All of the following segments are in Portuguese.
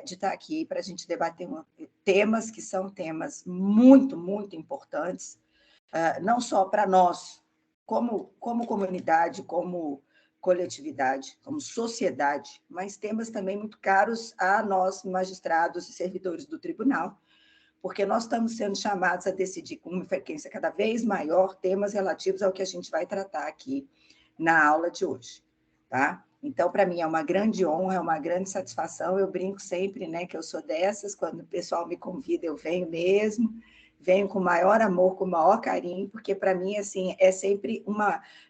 de estar aqui para a gente debater temas que são temas muito, muito importantes, não só para nós, como comunidade, como coletividade, como sociedade, mas temas também muito caros a nós, magistrados e servidores do tribunal, porque nós estamos sendo chamados a decidir com uma frequência cada vez maior temas relativos ao que a gente vai tratar aqui na aula de hoje, tá? Então, para mim, é uma grande honra, é uma grande satisfação. Eu brinco sempre, né, que eu sou dessas, quando o pessoal me convida, eu venho mesmo, venho com o maior amor, com o maior carinho, porque, para mim, assim, é sempre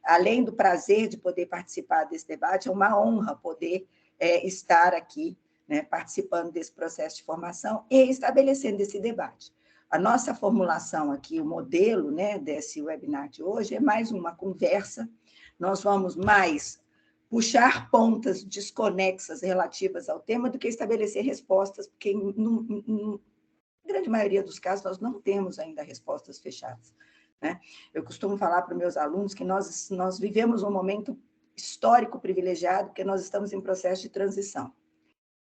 além do prazer de poder participar desse debate, é uma honra poder estar aqui, né, participando desse processo de formação e estabelecendo esse debate. A nossa formulação aqui, o modelo, né, desse webinar de hoje, é mais uma conversa. Nós vamos mais puxar pontas desconexas relativas ao tema do que estabelecer respostas, porque, na grande maioria dos casos, nós não temos ainda respostas fechadas, né? Eu costumo falar para os meus alunos que nós vivemos um momento histórico privilegiado, porque nós estamos em processo de transição.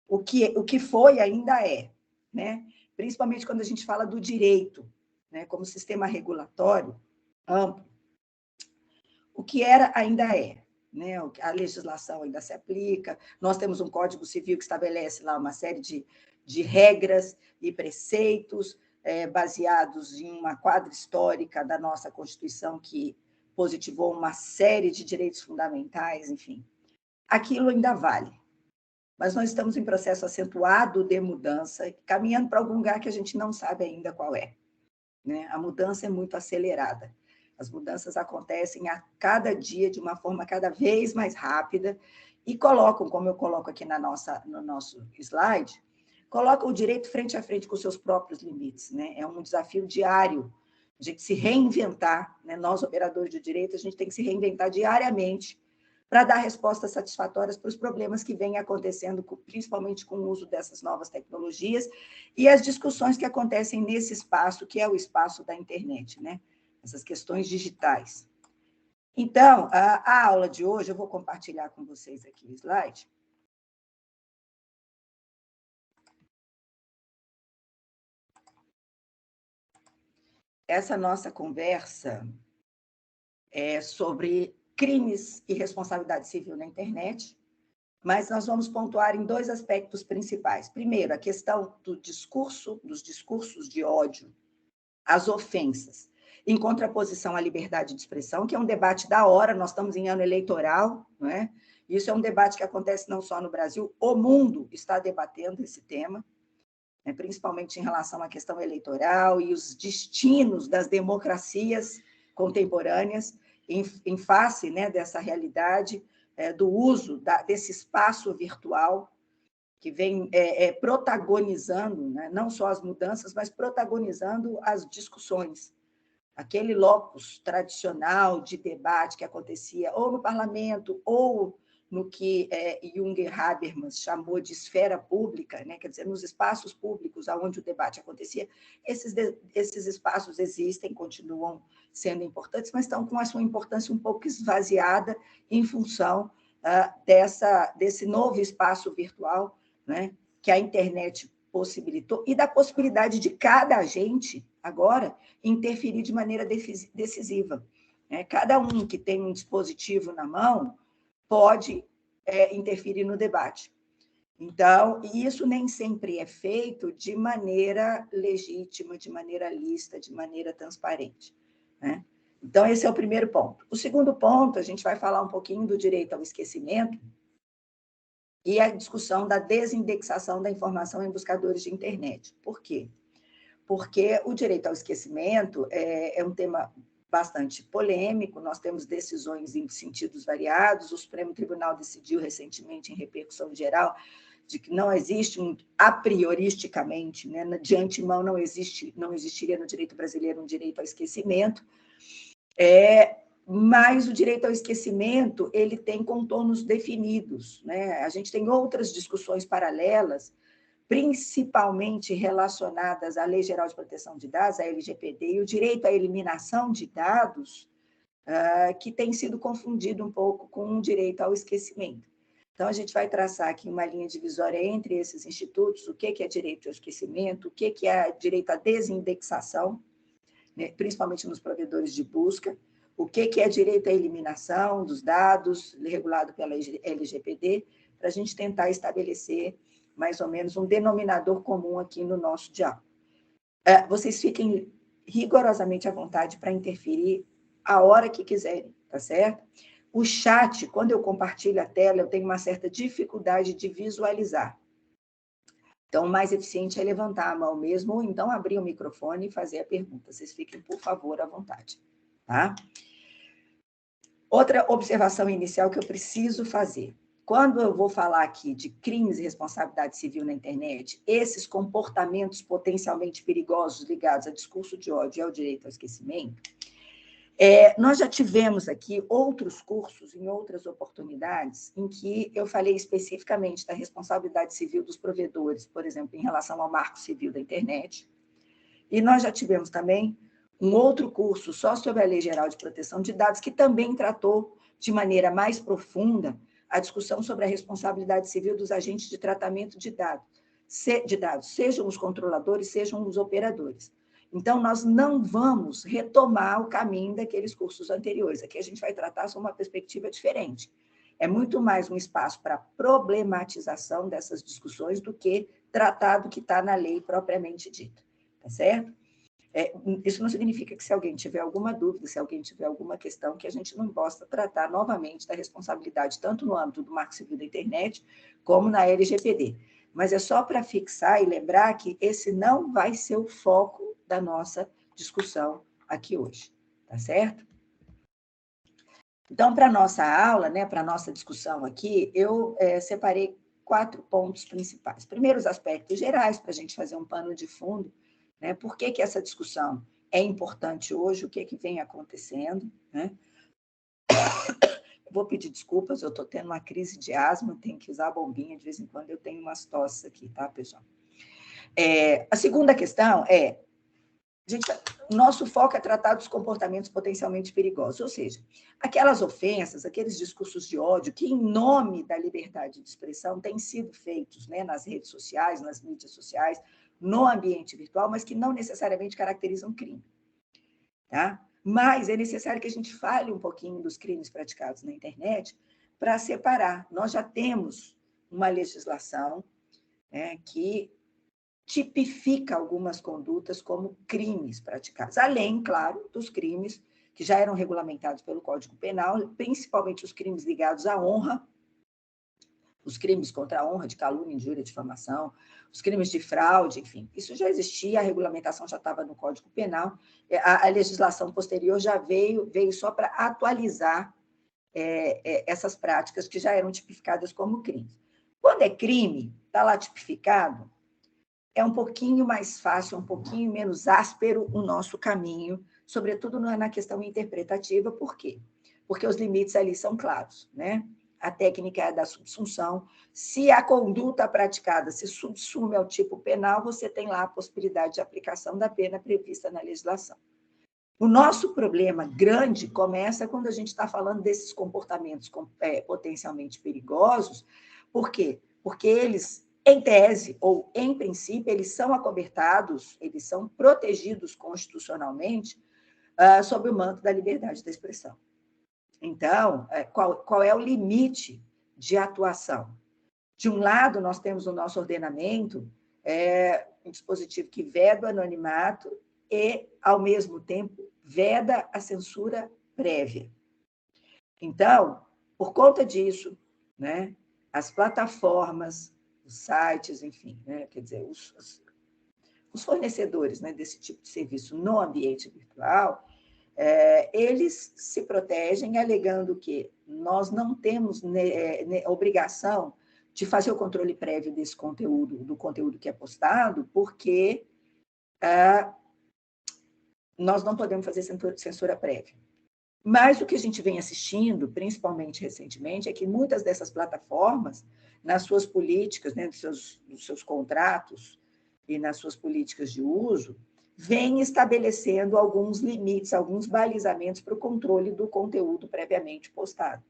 O que foi ainda é, né? Principalmente quando a gente fala do direito, né, como sistema regulatório amplo, o que era ainda é, né? A legislação ainda se aplica, nós temos um Código Civil que estabelece lá uma série de regras e preceitos baseados em uma quadra histórica da nossa Constituição que positivou uma série de direitos fundamentais, enfim. Aquilo ainda vale, mas nós estamos em processo acentuado de mudança, caminhando para algum lugar que a gente não sabe ainda qual é, né? A mudança é muito acelerada. As mudanças acontecem a cada dia de uma forma cada vez mais rápida e colocam, como eu coloco aqui no nosso slide, colocam o direito frente a frente com seus próprios limites, né? É um desafio diário, a gente se reinventar, né? Nós, operadores do direito, a gente tem que se reinventar diariamente para dar respostas satisfatórias para os problemas que vêm acontecendo, principalmente com o uso dessas novas tecnologias e as discussões que acontecem nesse espaço, que é o espaço da internet, né? Essas questões digitais. Então, a aula de hoje, eu vou compartilhar com vocês aqui o slide. Essa nossa conversa é sobre crimes e responsabilidade civil na internet, mas nós vamos pontuar em dois aspectos principais. Primeiro, a questão dos discursos de ódio, as ofensas, em contraposição à liberdade de expressão, que é um debate da hora, nós estamos em ano eleitoral, não é? Isso é um debate que acontece não só no Brasil, o mundo está debatendo esse tema, né, principalmente em relação à questão eleitoral e os destinos das democracias contemporâneas em face, né, dessa realidade do uso desse espaço virtual que vem protagonizando, né, não só as mudanças, mas protagonizando as discussões. Aquele locus tradicional de debate que acontecia ou no parlamento ou no que Jung Habermas chamou de esfera pública, né? Quer dizer, nos espaços públicos onde o debate acontecia, esses espaços existem, continuam sendo importantes, mas estão com a sua importância um pouco esvaziada em função desse novo espaço virtual, né, que a internet possibilitou, e da possibilidade de cada agente, agora, interferir de maneira decisiva. Né? Cada um que tem um dispositivo na mão pode interferir no debate. Então, isso nem sempre é feito de maneira legítima, de maneira lícita, de maneira transparente. Né? Então, esse é o primeiro ponto. O segundo ponto, a gente vai falar um pouquinho do direito ao esquecimento e a discussão da desindexação da informação em buscadores de internet. Por quê? Porque o direito ao esquecimento é um tema bastante polêmico, nós temos decisões em sentidos variados, o Supremo Tribunal decidiu recentemente, em repercussão geral, de que não existe, a prioristicamente, né, de antemão, não existiria no direito brasileiro um direito ao esquecimento, mas o direito ao esquecimento ele tem contornos definidos, né? A gente tem outras discussões paralelas, principalmente relacionadas à Lei Geral de Proteção de Dados, a LGPD, e o direito à eliminação de dados, que tem sido confundido um pouco com o direito ao esquecimento. Então, a gente vai traçar aqui uma linha divisória entre esses institutos, o que é direito ao esquecimento, o que é direito à desindexação, né, principalmente nos provedores de busca, o que é direito à eliminação dos dados, regulado pela LGPD, para a gente tentar estabelecer mais ou menos um denominador comum aqui no nosso diálogo. Vocês fiquem rigorosamente à vontade para interferir a hora que quiserem, tá certo? O chat, quando eu compartilho a tela, eu tenho uma certa dificuldade de visualizar. Então, o mais eficiente é levantar a mão mesmo, ou então abrir o microfone e fazer a pergunta. Vocês fiquem, por favor, à vontade, tá? Outra observação inicial que eu preciso fazer. Quando eu vou falar aqui de crimes e responsabilidade civil na internet, esses comportamentos potencialmente perigosos ligados a discurso de ódio e ao direito ao esquecimento, nós já tivemos aqui outros cursos, em outras oportunidades, em que eu falei especificamente da responsabilidade civil dos provedores, por exemplo, em relação ao Marco Civil da Internet. E nós já tivemos também um outro curso só sobre a Lei Geral de Proteção de Dados, que também tratou de maneira mais profunda a discussão sobre a responsabilidade civil dos agentes de tratamento de dados, sejam os controladores, sejam os operadores. Então, nós não vamos retomar o caminho daqueles cursos anteriores. Aqui a gente vai tratar sob uma perspectiva diferente. É muito mais um espaço para problematização dessas discussões do que tratar do que está na lei propriamente dita. Tá certo? Isso não significa que se alguém tiver alguma dúvida, se alguém tiver alguma questão, que a gente não possa tratar novamente da responsabilidade, tanto no âmbito do Marco Civil da Internet, como na LGPD. Mas é só para fixar e lembrar que esse não vai ser o foco da nossa discussão aqui hoje, tá certo? Então, para a nossa aula, né, para a nossa discussão aqui, eu separei 4 pontos principais. Primeiro, os aspectos gerais, para a gente fazer um pano de fundo, né, por que essa discussão é importante hoje, o que vem acontecendo, né? Eu vou pedir desculpas, eu estou tendo uma crise de asma, tenho que usar a bombinha, de vez em quando eu tenho umas tosses aqui, tá, pessoal? A segunda questão nosso foco é tratar dos comportamentos potencialmente perigosos, ou seja, aquelas ofensas, aqueles discursos de ódio que, em nome da liberdade de expressão, têm sido feitos, né, nas redes sociais, nas mídias sociais, no ambiente virtual, mas que não necessariamente caracterizam crime. Tá? Mas é necessário que a gente fale um pouquinho dos crimes praticados na internet para separar. Nós já temos uma legislação, né, que tipifica algumas condutas como crimes praticados, além, claro, dos crimes que já eram regulamentados pelo Código Penal, principalmente os crimes ligados à honra, os crimes contra a honra, de calúnia, injúria, difamação, os crimes de fraude, enfim, isso já existia, a regulamentação já estava no Código Penal, a legislação posterior já veio só para atualizar essas práticas que já eram tipificadas como crimes. Quando é crime, está lá tipificado, é um pouquinho mais fácil, um pouquinho menos áspero o nosso caminho, sobretudo na questão interpretativa. Por quê? Porque os limites ali são claros, né? A técnica é da subsunção. Se a conduta praticada se subsume ao tipo penal, você tem lá a possibilidade de aplicação da pena prevista na legislação. O nosso problema grande começa quando a gente está falando desses comportamentos potencialmente perigosos. Por quê? Porque eles, em tese ou em princípio, eles são acobertados, eles são protegidos constitucionalmente sob o manto da liberdade da expressão. Então, qual é o limite de atuação? De um lado, nós temos no nosso ordenamento um dispositivo que veda o anonimato e, ao mesmo tempo, veda a censura prévia. Então, por conta disso, né, as plataformas, os sites, enfim, né, quer dizer, os fornecedores, né, desse tipo de serviço no ambiente virtual, eles se protegem alegando que nós não temos obrigação de fazer o controle prévio desse conteúdo, do conteúdo que é postado, porque nós não podemos fazer censura prévia. Mas o que a gente vem assistindo, principalmente recentemente, é que muitas dessas plataformas, nas suas políticas, né, nos seus contratos e nas suas políticas de uso, vêm estabelecendo alguns limites, alguns balizamentos para o controle do conteúdo previamente postado.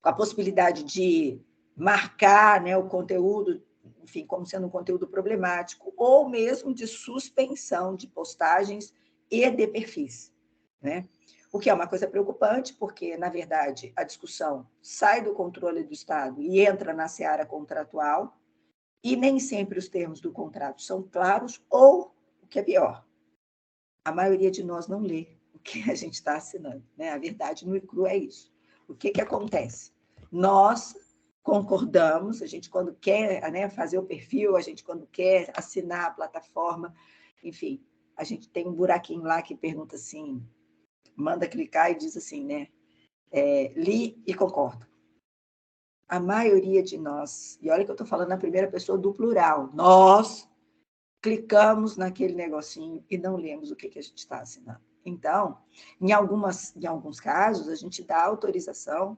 com a possibilidade de marcar, né, o conteúdo, enfim, como sendo um conteúdo problemático, ou mesmo de suspensão de postagens e de perfis, né? O que é uma coisa preocupante, porque, na verdade, a discussão sai do controle do Estado e entra na seara contratual, e nem sempre os termos do contrato são claros, ou, o que é pior, a maioria de nós não lê o que a gente está assinando, né? A verdade no e cru é isso. O que acontece? Nós concordamos, a gente quando quer, né, fazer o perfil, a gente quando quer assinar a plataforma, enfim, a gente tem um buraquinho lá que pergunta assim, manda clicar e diz assim, né? Li e concordo. A maioria de nós, e olha que eu estou falando na primeira pessoa do plural, nós clicamos naquele negocinho e não lemos o que a gente está assinando. Então, em alguns casos, a gente dá autorização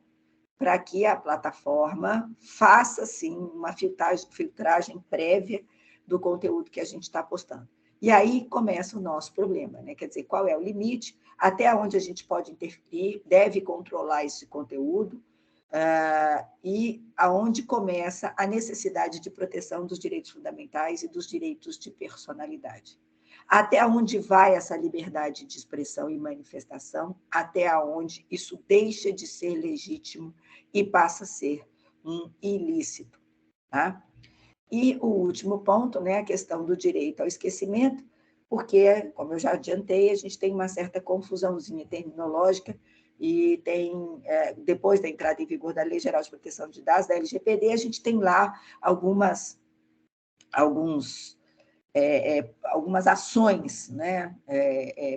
para que a plataforma faça, sim, uma filtragem prévia do conteúdo que a gente está postando. E aí começa o nosso problema, né? Quer dizer, qual é o limite, até onde a gente pode interferir, deve controlar esse conteúdo, e aonde começa a necessidade de proteção dos direitos fundamentais e dos direitos de personalidade. Até onde vai essa liberdade de expressão e manifestação, até onde isso deixa de ser legítimo e passa a ser um ilícito. Tá? E o último ponto, né, a questão do direito ao esquecimento, porque, como eu já adiantei, a gente tem uma certa confusãozinha terminológica e tem, depois da entrada em vigor da Lei Geral de Proteção de Dados, da LGPD, a gente tem lá algumas ações, né,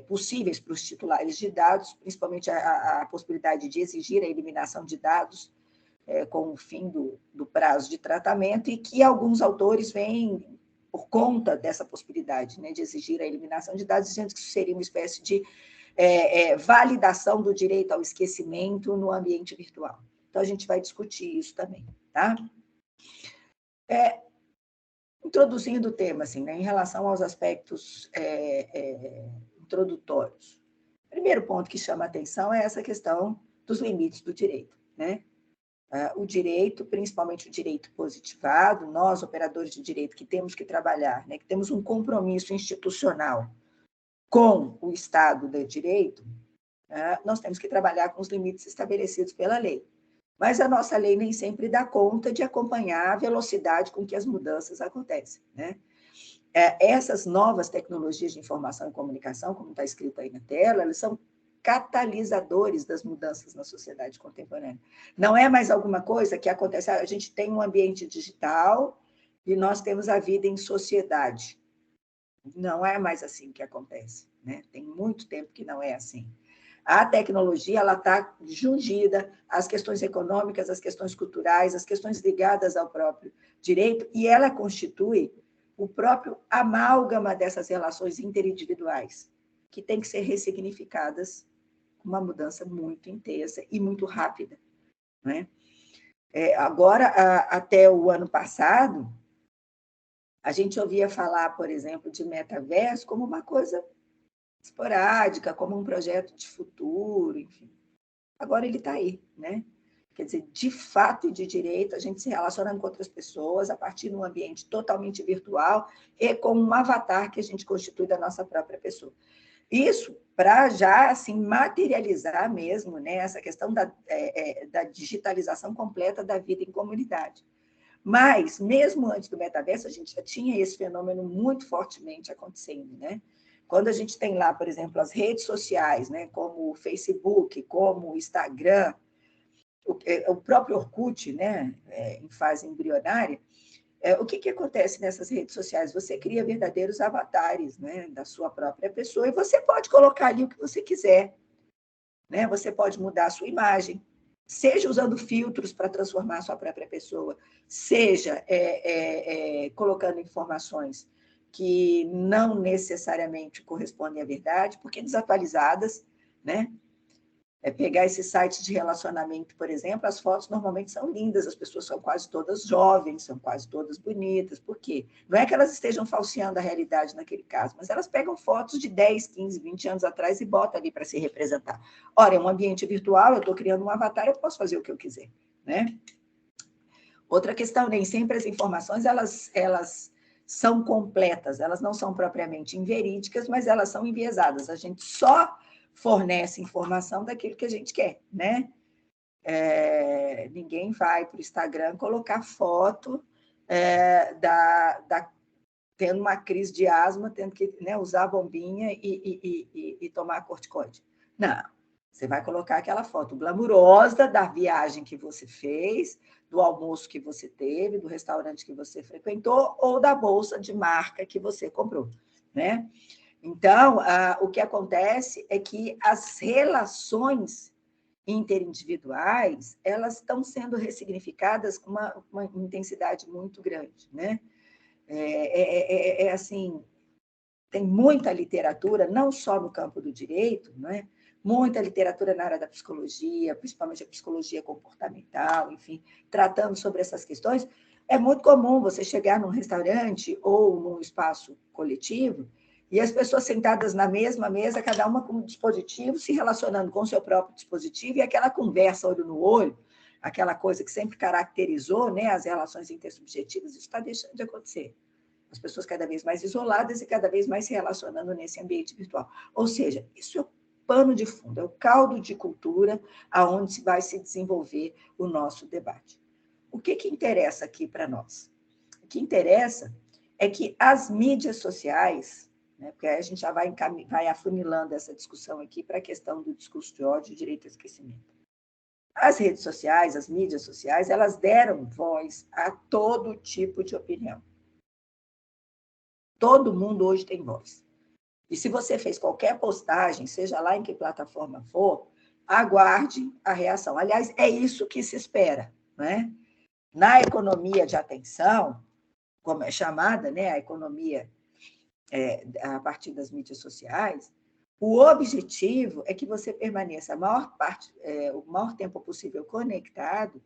possíveis para os titulares de dados, principalmente a possibilidade de exigir a eliminação de dados com o fim do prazo de tratamento, e que alguns autores vêm, por conta dessa possibilidade, né, de exigir a eliminação de dados, dizendo que isso seria uma espécie de validação do direito ao esquecimento no ambiente virtual. Então, a gente vai discutir isso também, tá? Introduzindo o tema, assim, né, em relação aos aspectos introdutórios. O primeiro ponto que chama a atenção é essa questão dos limites do direito, né? O direito, principalmente o direito positivado, nós, operadores de direito, que temos que trabalhar, né, que temos um compromisso institucional com o Estado de Direito, nós temos que trabalhar com os limites estabelecidos pela lei. Mas a nossa lei nem sempre dá conta de acompanhar a velocidade com que as mudanças acontecem, né? Essas novas tecnologias de informação e comunicação, como está escrito aí na tela, elas são catalisadores das mudanças na sociedade contemporânea. Não é mais alguma coisa que acontece, a gente tem um ambiente digital e nós temos a vida em sociedade. Não é mais assim que acontece, né? Tem muito tempo que não é assim. A tecnologia está jungida às questões econômicas, às questões culturais, às questões ligadas ao próprio direito, e ela constitui o próprio amálgama dessas relações interindividuais, que tem que ser ressignificadas com uma mudança muito intensa e muito rápida, né? Agora, até o ano passado, a gente ouvia falar, por exemplo, de metaverso como uma coisa esporádica, como um projeto de futuro, enfim. Agora ele está aí, né? Quer dizer, de fato e de direito, a gente se relaciona com outras pessoas a partir de um ambiente totalmente virtual e com um avatar que a gente constitui da nossa própria pessoa. Isso para já assim, materializar mesmo, né, essa questão da digitalização completa da vida em comunidade. Mas, mesmo antes do metaverso, a gente já tinha esse fenômeno muito fortemente acontecendo, né? Quando a gente tem lá, por exemplo, as redes sociais, né, como o Facebook, como o Instagram, o próprio Orkut, né, em fase embrionária, o que acontece nessas redes sociais? Você cria verdadeiros avatares, né, da sua própria pessoa, e você pode colocar ali o que você quiser, né? Você pode mudar a sua imagem, seja usando filtros para transformar a sua própria pessoa, seja colocando informações que não necessariamente correspondem à verdade, porque desatualizadas, né? Pegar esses sites de relacionamento, por exemplo, as fotos normalmente são lindas, as pessoas são quase todas jovens, são quase todas bonitas. Por quê? Não é que elas estejam falseando a realidade naquele caso, mas elas pegam fotos de 10, 15, 20 anos atrás e botam ali para se representar. Ora, é um ambiente virtual, eu estou criando um avatar, eu posso fazer o que eu quiser, né? Outra questão, nem sempre as informações elas são completas, elas não são propriamente inverídicas, mas elas são enviesadas. A gente só fornece informação daquilo que a gente quer, né? Ninguém vai para o Instagram colocar foto tendo uma crise de asma, tendo que, né, usar a bombinha e tomar corticoide. Não, você vai colocar aquela foto glamurosa da viagem que você fez, do almoço que você teve, do restaurante que você frequentou ou da bolsa de marca que você comprou, né? Então, o que acontece é que as relações interindividuais, elas estão sendo ressignificadas com uma intensidade muito grande, né? Assim, tem muita literatura, não só no campo do direito, né? Muita literatura na área da psicologia, principalmente a psicologia comportamental, enfim, tratando sobre essas questões. É muito comum você chegar num restaurante ou num espaço coletivo e as pessoas sentadas na mesma mesa, cada uma com um dispositivo, se relacionando com o seu próprio dispositivo, e aquela conversa olho no olho, aquela coisa que sempre caracterizou, né, as relações intersubjetivas, isso está deixando de acontecer. As pessoas cada vez mais isoladas e cada vez mais se relacionando nesse ambiente virtual. Ou seja, isso é o pano de fundo, é o caldo de cultura aonde vai se desenvolver o nosso debate. O que interessa aqui para nós? O que interessa é que as mídias sociais, né, porque aí a gente já vai afunilando essa discussão aqui para a questão do discurso de ódio e direito ao esquecimento. As redes sociais, as mídias sociais, elas deram voz a todo tipo de opinião. Todo mundo hoje tem voz. E se você fez qualquer postagem, seja lá em que plataforma for, aguarde a reação. Aliás, é isso que se espera, né? Na economia de atenção, como é chamada, né, a economia a partir das mídias sociais, o objetivo é que você permaneça o maior tempo possível conectado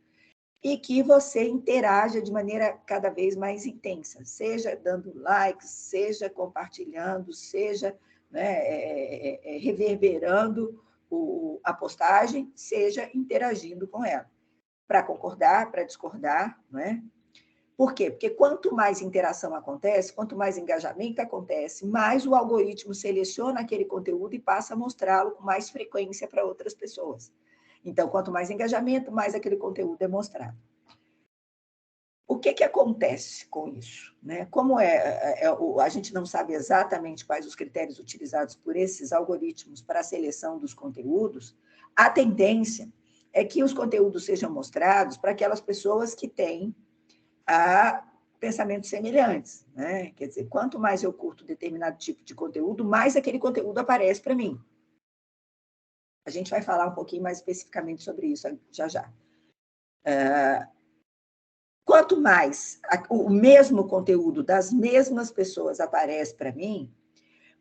e que você interaja de maneira cada vez mais intensa, seja dando likes, seja compartilhando, seja, né, reverberando a postagem, seja interagindo com ela, para concordar, para discordar, né? Por quê? Porque quanto mais interação acontece, quanto mais engajamento acontece, mais o algoritmo seleciona aquele conteúdo e passa a mostrá-lo com mais frequência para outras pessoas. Então, quanto mais engajamento, mais aquele conteúdo é mostrado. O que acontece com isso, né? Como a gente não sabe exatamente quais os critérios utilizados por esses algoritmos para a seleção dos conteúdos, a tendência é que os conteúdos sejam mostrados para aquelas pessoas que têm pensamentos semelhantes, né? Quer dizer, quanto mais eu curto determinado tipo de conteúdo, mais aquele conteúdo aparece para mim. A gente vai falar um pouquinho mais especificamente sobre isso já. Quanto mais o mesmo conteúdo das mesmas pessoas aparece para mim,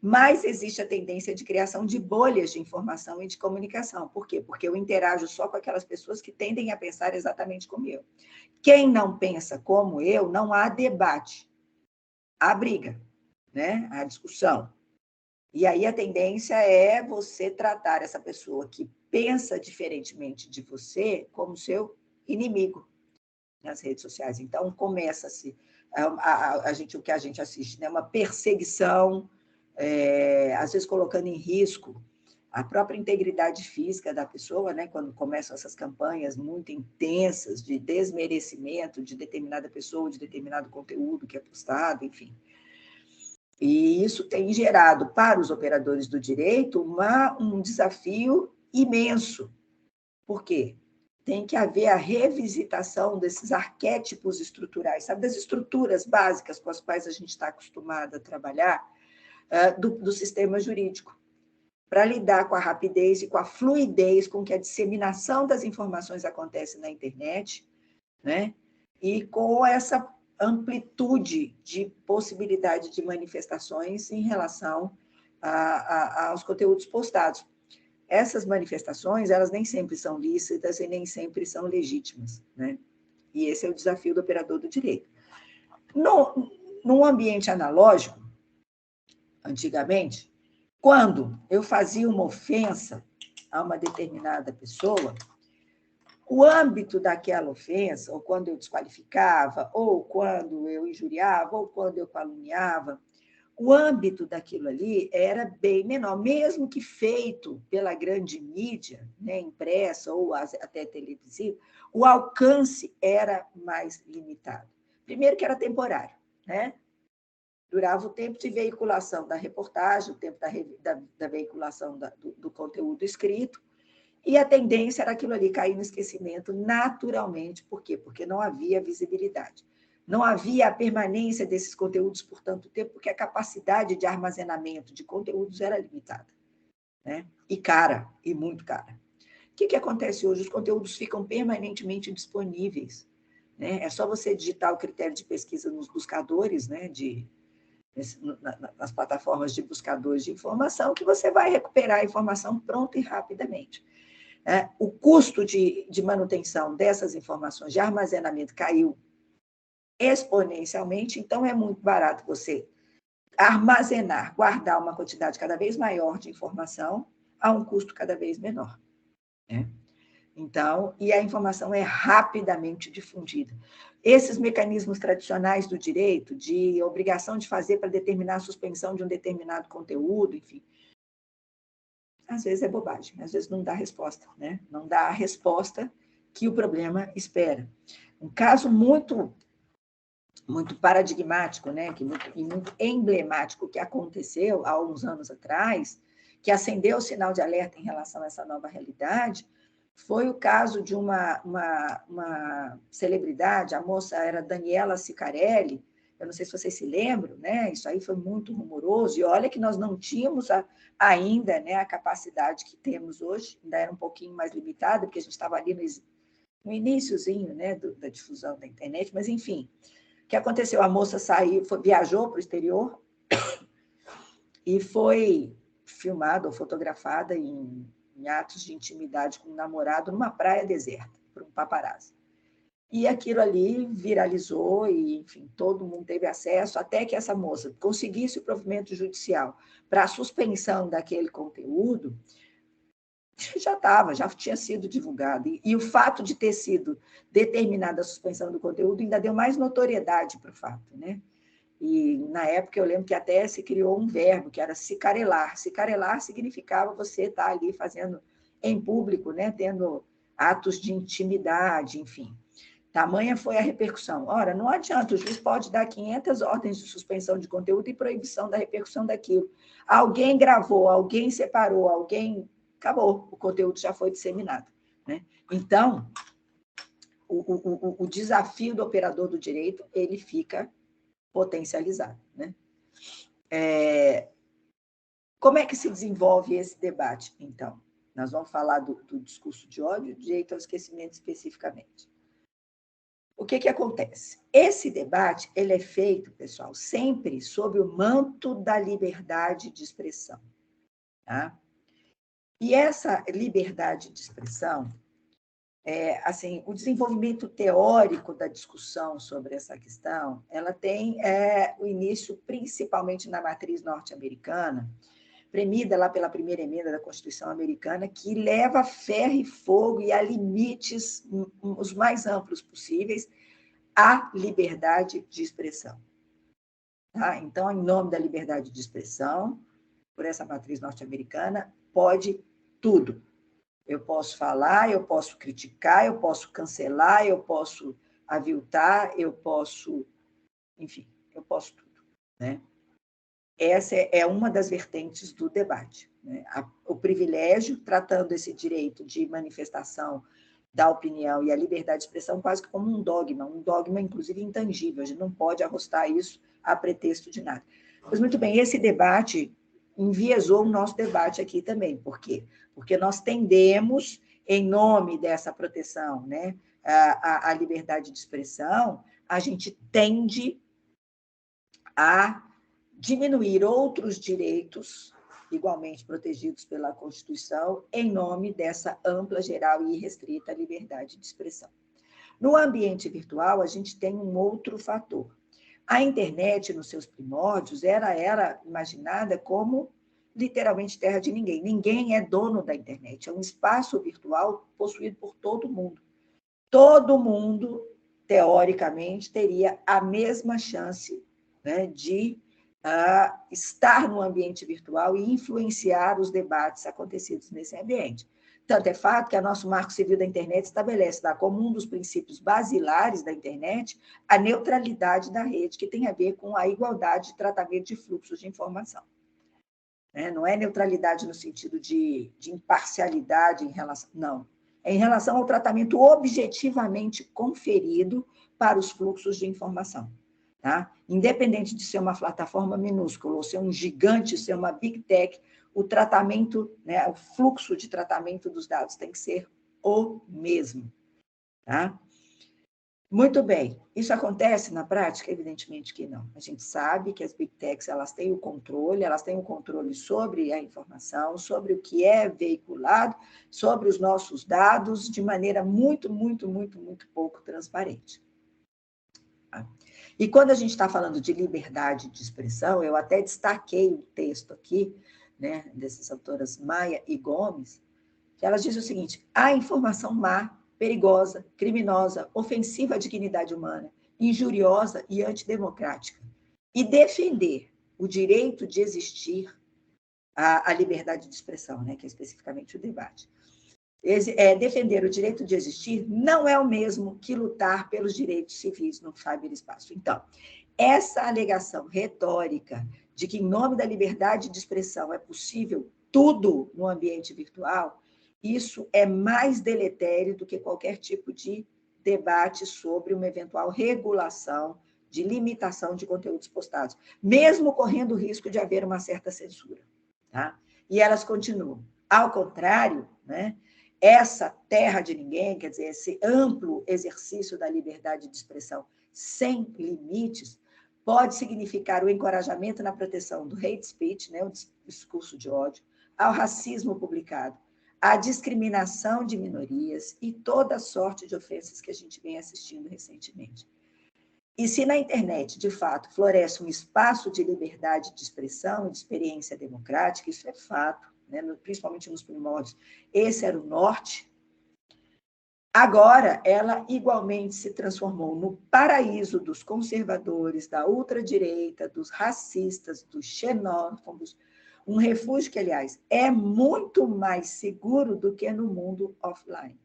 mais existe a tendência de criação de bolhas de informação e de comunicação. Por quê? Porque eu interajo só com aquelas pessoas que tendem a pensar exatamente como eu. Quem não pensa como eu, não há debate, há briga, né? Há discussão. E aí a tendência é você tratar essa pessoa que pensa diferentemente de você como seu inimigo nas redes sociais. Então, começa-se o que a gente assiste, né? Uma perseguição, às vezes colocando em risco a própria integridade física da pessoa, né? Quando começam essas campanhas muito intensas de desmerecimento de determinada pessoa, de determinado conteúdo que é postado, enfim. E isso tem gerado para os operadores do direito um desafio imenso. Por quê? Tem que haver a revisitação desses arquétipos estruturais, sabe, das estruturas básicas com as quais a gente está acostumado a trabalhar do sistema jurídico, para lidar com a rapidez e com a fluidez com que a disseminação das informações acontece na internet, né? E com essa amplitude de possibilidade de manifestações em relação aos conteúdos postados. Essas manifestações, elas nem sempre são lícitas e nem sempre são legítimas, né? E esse é o desafio do operador do direito. Num ambiente analógico, antigamente, quando eu fazia uma ofensa a uma determinada pessoa, O âmbito daquela ofensa, ou quando eu desqualificava, ou quando eu injuriava, ou quando eu caluniava, o âmbito daquilo ali era bem menor, mesmo que feito pela grande mídia, né, impressa ou até televisiva, o alcance era mais limitado. Primeiro que era temporário, né? Durava o tempo de veiculação da reportagem, o tempo da veiculação do conteúdo escrito, e a tendência era aquilo ali cair no esquecimento naturalmente. Por quê? Porque não havia visibilidade. Não havia a permanência desses conteúdos por tanto tempo, porque a capacidade de armazenamento de conteúdos era limitada, né? E cara, e muito cara. O que acontece hoje? Os conteúdos ficam permanentemente disponíveis, né? É só você digitar o critério de pesquisa nos buscadores, né? Nas plataformas de buscadores de informação, que você vai recuperar a informação pronta e rapidamente. O custo de manutenção dessas informações de armazenamento caiu exponencialmente, então é muito barato você armazenar, guardar uma quantidade cada vez maior de informação a um custo cada vez menor, né? Então, e a informação é rapidamente difundida. Esses mecanismos tradicionais do direito, de obrigação de fazer para determinar a suspensão de um determinado conteúdo, enfim, às vezes é bobagem, às vezes não dá resposta, né? Não dá a resposta que o problema espera. Um caso muito paradigmático, né? Muito emblemático que aconteceu há uns anos atrás, que acendeu o sinal de alerta em relação a essa nova realidade, foi o caso de uma celebridade, a moça era Daniela Sicarelli, eu não sei se vocês se lembram, né? Isso aí foi muito rumoroso, e olha que nós não tínhamos ainda, né, a capacidade que temos hoje, ainda era um pouquinho mais limitada, porque a gente estava ali no iniciozinho, né, da difusão da internet, mas, enfim, o que aconteceu? A moça viajou para o exterior e foi filmada ou fotografada em atos de intimidade com um namorado numa praia deserta, por um paparazzi. E aquilo ali viralizou e, enfim, todo mundo teve acesso, até que essa moça conseguisse o provimento judicial para a suspensão daquele conteúdo, já tinha sido divulgado. E o fato de ter sido determinada a suspensão do conteúdo ainda deu mais notoriedade para o fato, né? E, na época, eu lembro que até se criou um verbo, que era cicarelar. Cicarelar significava você estar ali fazendo em público, né? Tendo atos de intimidade, enfim. Tamanha foi a repercussão. Ora, não adianta, o juiz pode dar 500 ordens de suspensão de conteúdo e proibição da repercussão daquilo. Alguém gravou, alguém separou, alguém... Acabou, o conteúdo já foi disseminado, né? Então, o desafio do operador do direito, ele fica potencializado, né? Como é que se desenvolve esse debate, então? Nós vamos falar do discurso de ódio, direito ao esquecimento especificamente. O que acontece? Esse debate ele é feito, pessoal, sempre sob o manto da liberdade de expressão, tá? E essa liberdade de expressão, assim, o desenvolvimento teórico da discussão sobre essa questão, ela tem o início principalmente na matriz norte-americana, premida lá pela primeira emenda da Constituição americana, que leva ferro e fogo e a limites os mais amplos possíveis à liberdade de expressão. Tá? Então, em nome da liberdade de expressão, por essa matriz norte-americana, pode tudo. Eu posso falar, eu posso criticar, eu posso cancelar, eu posso aviltar, eu posso... Enfim, eu posso tudo, né? Essa é uma das vertentes do debate, né? O privilégio, tratando esse direito de manifestação da opinião e a liberdade de expressão quase como um dogma, inclusive, intangível. A gente não pode arrostar isso a pretexto de nada. Pois, muito bem, esse debate enviesou o nosso debate aqui também. Por quê? Porque nós tendemos, em nome dessa proteção, né, à liberdade de expressão, a gente tende a diminuir outros direitos igualmente protegidos pela Constituição, em nome dessa ampla, geral e irrestrita liberdade de expressão. No ambiente virtual, a gente tem um outro fator. A internet, nos seus primórdios, era imaginada como literalmente terra de ninguém. Ninguém é dono da internet, é um espaço virtual possuído por todo mundo. todo mundo, teoricamente, teria a mesma chance, né, de estar no ambiente virtual e influenciar os debates acontecidos nesse ambiente. Tanto é fato que o nosso Marco Civil da Internet estabelece como um dos princípios basilares da internet a neutralidade da rede, que tem a ver com a igualdade de tratamento de fluxos de informação. Não é neutralidade no sentido de imparcialidade em relação... Não. É em relação ao tratamento objetivamente conferido para os fluxos de informação. Tá? Independente de ser uma plataforma minúscula, ou ser um gigante, ser uma big tech, o tratamento, né, o fluxo de tratamento dos dados tem que ser o mesmo. Tá? Muito bem. Isso acontece na prática? Evidentemente que não. A gente sabe que as big techs elas têm o controle sobre a informação, sobre o que é veiculado, sobre os nossos dados, de maneira muito, muito, muito, muito pouco transparente. E quando a gente está falando de liberdade de expressão, eu até destaquei o texto aqui, né, dessas autoras Maia e Gomes, que elas dizem o seguinte: a informação má, perigosa, criminosa, ofensiva à dignidade humana, injuriosa e antidemocrática. E defender o direito de existir, a liberdade de expressão, né, que é especificamente o debate. Defender o direito de existir não é o mesmo que lutar pelos direitos civis no cyberespaço. Então, essa alegação retórica de que, em nome da liberdade de expressão, é possível tudo no ambiente virtual, isso é mais deletério do que qualquer tipo de debate sobre uma eventual regulação de limitação de conteúdos postados, mesmo correndo o risco de haver uma certa censura. Tá? E elas continuam. Ao contrário, né, essa terra de ninguém, quer dizer, esse amplo exercício da liberdade de expressão sem limites, pode significar o encorajamento na proteção do hate speech, né, o discurso de ódio, ao racismo publicado, à discriminação de minorias e toda sorte de ofensas que a gente vem assistindo recentemente. E se na internet, de fato, floresce um espaço de liberdade de expressão e de experiência democrática, isso é fato, né, principalmente nos primórdios, esse era o norte, agora ela igualmente se transformou no paraíso dos conservadores, da ultradireita, dos racistas, dos xenófobos, um refúgio que, aliás, é muito mais seguro do que no mundo offline.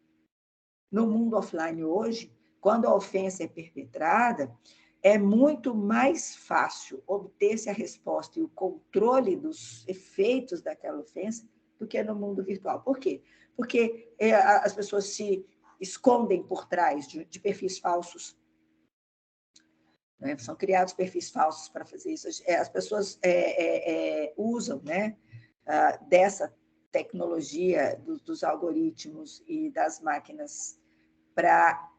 No mundo offline hoje, quando a ofensa é perpetrada, é muito mais fácil obter-se a resposta e o controle dos efeitos daquela ofensa do que no mundo virtual. Por quê? Porque as pessoas se escondem por trás de perfis falsos. Né? São criados perfis falsos para fazer isso. As pessoas usam, né, dessa tecnologia, dos algoritmos e das máquinas para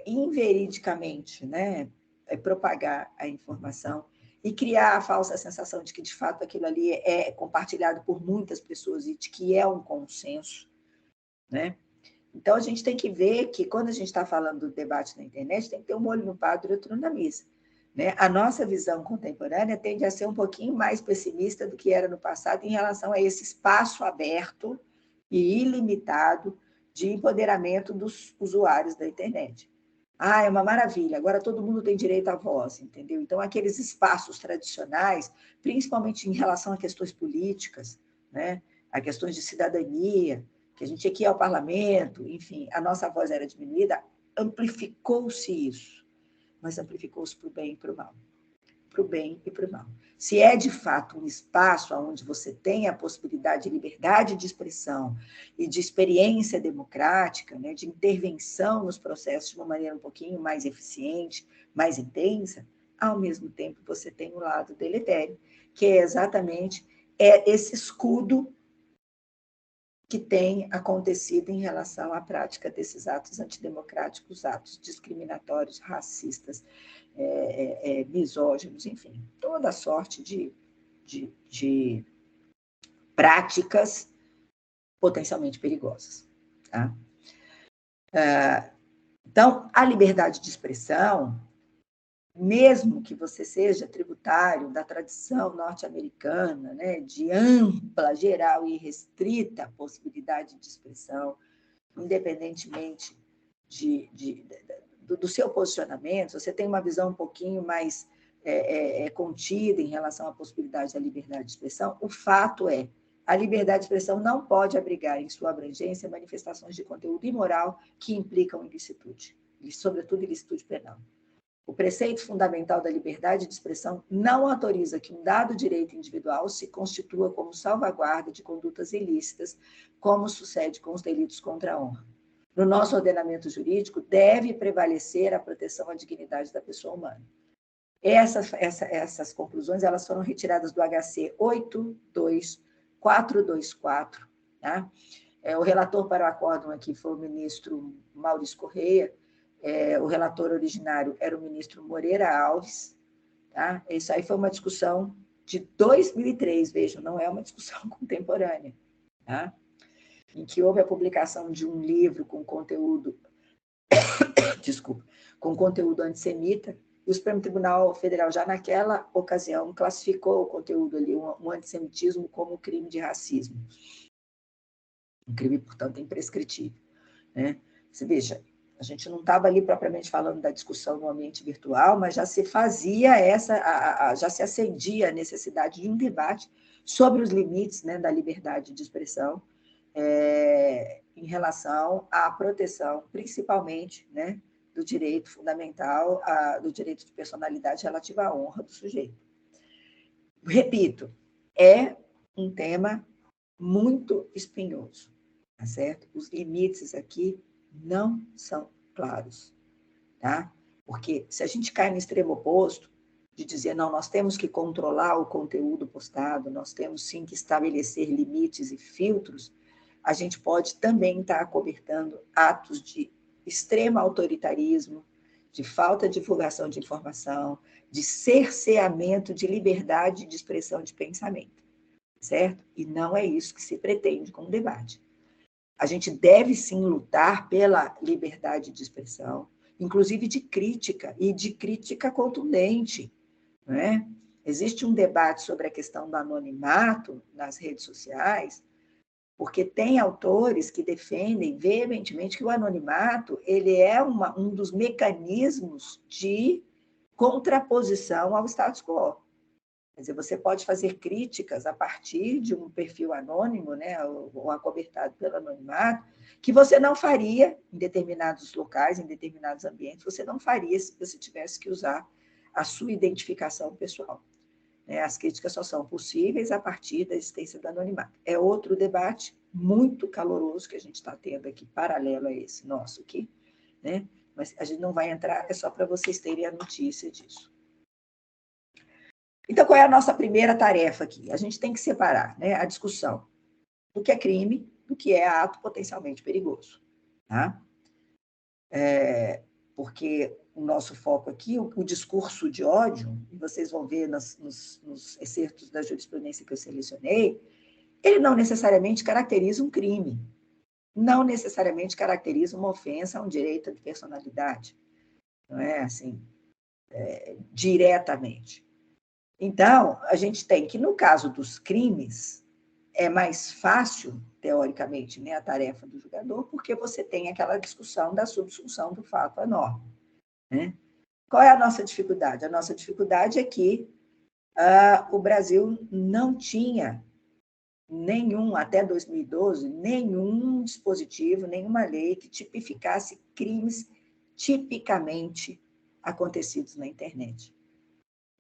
inveridicamente, né, propagar a informação e criar a falsa sensação de que, de fato, aquilo ali é compartilhado por muitas pessoas e de que é um consenso. Né? Então, a gente tem que ver que, quando a gente está falando do debate na internet, tem que ter um olho no padre e outro na missa. Né? A nossa visão contemporânea tende a ser um pouquinho mais pessimista do que era no passado em relação a esse espaço aberto e ilimitado de empoderamento dos usuários da internet. É uma maravilha, agora todo mundo tem direito à voz, entendeu? Então, aqueles espaços tradicionais, principalmente em relação a questões políticas, né? A questões de cidadania, que a gente aqui é ao parlamento, enfim, a nossa voz era diminuída, amplificou-se isso, mas amplificou-se para o bem e para o mal. Para o bem e para o mal. Se é, de fato, um espaço onde você tem a possibilidade de liberdade de expressão e de experiência democrática, né, de intervenção nos processos de uma maneira um pouquinho mais eficiente, mais intensa, ao mesmo tempo você tem o lado deletério, que é exatamente esse escudo que tem acontecido em relação à prática desses atos antidemocráticos, atos discriminatórios, racistas, misóginos, enfim, toda sorte de práticas potencialmente perigosas. Tá? Então, a liberdade de expressão, mesmo que você seja tributário da tradição norte-americana, né, de ampla, geral e restrita possibilidade de expressão, independentemente do seu posicionamento, você tem uma visão um pouquinho mais contida em relação à possibilidade da liberdade de expressão, o fato é, a liberdade de expressão não pode abrigar em sua abrangência manifestações de conteúdo imoral que implicam ilicitude, sobretudo ilicitude penal. O preceito fundamental da liberdade de expressão não autoriza que um dado direito individual se constitua como salvaguarda de condutas ilícitas, como sucede com os delitos contra a honra. No nosso ordenamento jurídico, deve prevalecer a proteção à dignidade da pessoa humana. Essas conclusões elas foram retiradas do HC 82424. Tá? O relator para o acórdão aqui foi o ministro Maurício Correia, o relator originário era o ministro Moreira Alves. Tá? Isso aí foi uma discussão de 2003, vejam, não é uma discussão contemporânea, tá? Em que houve a publicação de um livro com conteúdo, com conteúdo antissemita, e o Supremo Tribunal Federal, já naquela ocasião, classificou o conteúdo ali, um antissemitismo, como crime de racismo. Um crime, portanto, imprescritível. Né? Você veja, a gente não estava ali propriamente falando da discussão no ambiente virtual, mas já se fazia já se acendia a necessidade de um debate sobre os limites, né, da liberdade de expressão em relação à proteção, principalmente, né, do direito fundamental, do direito de personalidade relativa à honra do sujeito. Repito, é um tema muito espinhoso, tá certo? Os limites aqui não são claros, tá? Porque se a gente cai no extremo oposto, de dizer, não, nós temos que controlar o conteúdo postado, nós temos sim que estabelecer limites e filtros, a gente pode também estar acobertando atos de extremo autoritarismo, de falta de divulgação de informação, de cerceamento de liberdade de expressão de pensamento, certo? E não é isso que se pretende com o debate. A gente deve sim lutar pela liberdade de expressão, inclusive de crítica, e de crítica contundente, não é? Existe um debate sobre a questão do anonimato nas redes sociais, porque tem autores que defendem veementemente que o anonimato ele é um dos mecanismos de contraposição ao status quo. Quer dizer, você pode fazer críticas a partir de um perfil anônimo, né, ou acobertado pelo anonimato, que você não faria em determinados locais, em determinados ambientes, você não faria se você tivesse que usar a sua identificação pessoal. As críticas só são possíveis a partir da existência do anonimato. É outro debate muito caloroso que a gente está tendo aqui, paralelo a esse nosso aqui, né? Mas a gente não vai entrar, é só para vocês terem a notícia disso. Então, qual é a nossa primeira tarefa aqui? A gente tem que separar, né, a discussão do que é crime, do que é ato potencialmente perigoso. Tá? Porque o nosso foco aqui, o discurso de ódio, e vocês vão ver nos excertos da jurisprudência que eu selecionei, ele não necessariamente caracteriza um crime, não necessariamente caracteriza uma ofensa a um direito de personalidade, não é assim, diretamente. Então, a gente tem que, no caso dos crimes, é mais fácil, teoricamente, né, a tarefa do julgador, porque você tem aquela discussão da subsunção do fato à norma. Né? Qual é a nossa dificuldade? A nossa dificuldade é que o Brasil não tinha até 2012, nenhum dispositivo, nenhuma lei que tipificasse crimes tipicamente acontecidos na internet,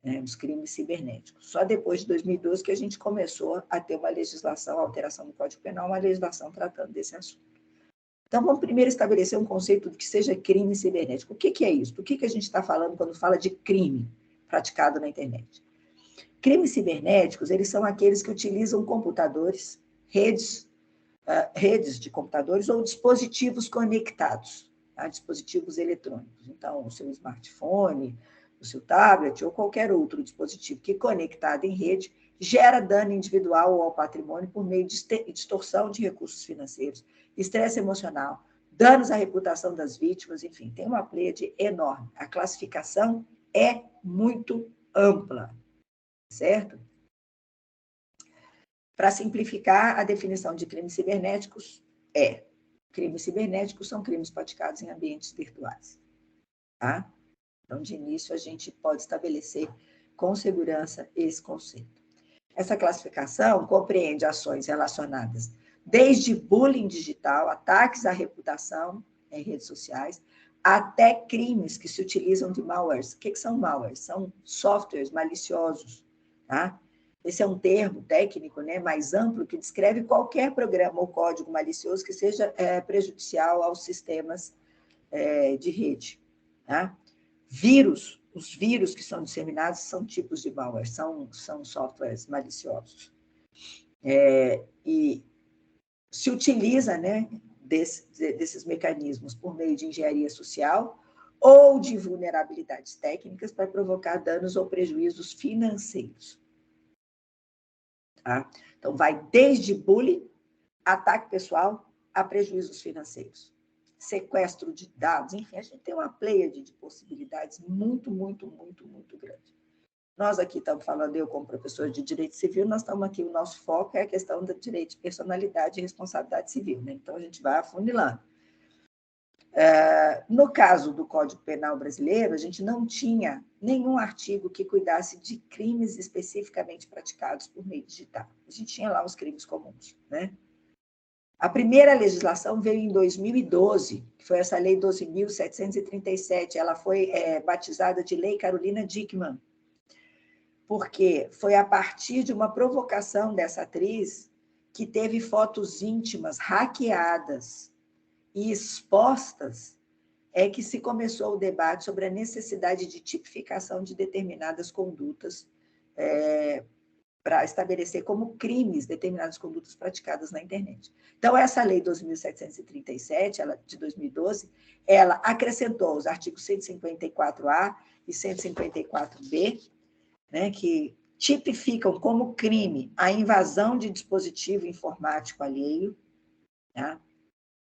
né, os crimes cibernéticos. Só depois de 2012 que a gente começou a ter uma legislação, a alteração do Código Penal, uma legislação tratando desse assunto. Então, vamos primeiro estabelecer um conceito de que seja crime cibernético. O que é isso? Do que a gente está falando quando fala de crime praticado na internet? Crimes cibernéticos, eles são aqueles que utilizam computadores, redes de computadores ou dispositivos conectados, tá? Dispositivos eletrônicos. Então, o seu smartphone, o seu tablet ou qualquer outro dispositivo que, conectado em rede, gera dano individual ou ao patrimônio por meio de distorção de recursos financeiros, estresse emocional, danos à reputação das vítimas, enfim, tem uma pleiade enorme. A classificação é muito ampla, certo? Para simplificar, a definição de crimes cibernéticos é crimes cibernéticos são crimes praticados em ambientes virtuais. Tá? Então, de início, a gente pode estabelecer com segurança esse conceito. Essa classificação compreende ações relacionadas desde bullying digital, ataques à reputação em redes sociais, até crimes que se utilizam de malwares. O que são malwares? São softwares maliciosos. Tá? Esse é um termo técnico, né, mais amplo que descreve qualquer programa ou código malicioso que seja prejudicial aos sistemas de rede. Tá? Os vírus que são disseminados são tipos de malware, são softwares maliciosos. E se utiliza, né, desses mecanismos por meio de engenharia social ou de vulnerabilidades técnicas para provocar danos ou prejuízos financeiros. Tá? Então, vai desde bullying, ataque pessoal, a prejuízos financeiros. Sequestro de dados, enfim, a gente tem uma pleiade de possibilidades muito, muito, muito, muito grande. Nós aqui estamos falando, eu como professor de Direito Civil, nós estamos aqui, o nosso foco é a questão do direito de personalidade e responsabilidade civil, né? Então, a gente vai afunilando. No caso do Código Penal brasileiro, a gente não tinha nenhum artigo que cuidasse de crimes especificamente praticados por meio digital. A gente tinha lá os crimes comuns, né? A primeira legislação veio em 2012, que foi essa Lei 12.737. Ela foi batizada de Lei Carolina Dickmann, porque foi a partir de uma provocação dessa atriz que teve fotos íntimas hackeadas e expostas, que se começou o debate sobre a necessidade de tipificação de determinadas condutas para estabelecer como crimes determinadas condutas praticadas na internet. Então, essa Lei 2.737, de 2012, ela acrescentou os artigos 154A e 154B, né, que tipificam como crime a invasão de dispositivo informático alheio, tá?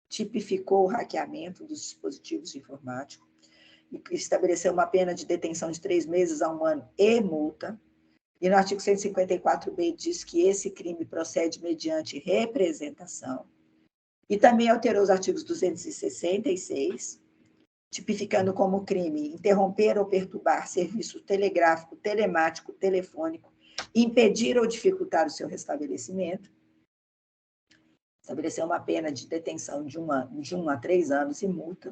Tipificou o hackeamento dos dispositivos informáticos, e estabeleceu uma pena de detenção de 3 meses a 1 ano e multa. E no artigo 154b diz que esse crime procede mediante representação. E também alterou os artigos 266, tipificando como crime interromper ou perturbar serviço telegráfico, telemático, telefônico, impedir ou dificultar o seu restabelecimento. Estabeleceu uma pena de detenção de 1 a 3 anos e multa.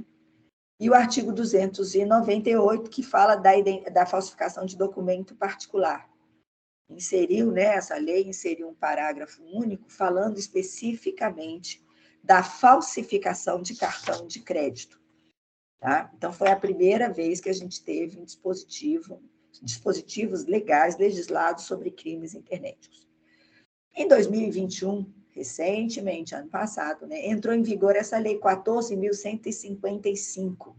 E o artigo 298, que fala da falsificação de documento particular. Essa lei inseriu um parágrafo único falando especificamente da falsificação de cartão de crédito. Tá? Então, foi a primeira vez que a gente teve dispositivos legais legislados sobre crimes internéticos. Em 2021, recentemente, ano passado, né, entrou em vigor essa lei 14.155.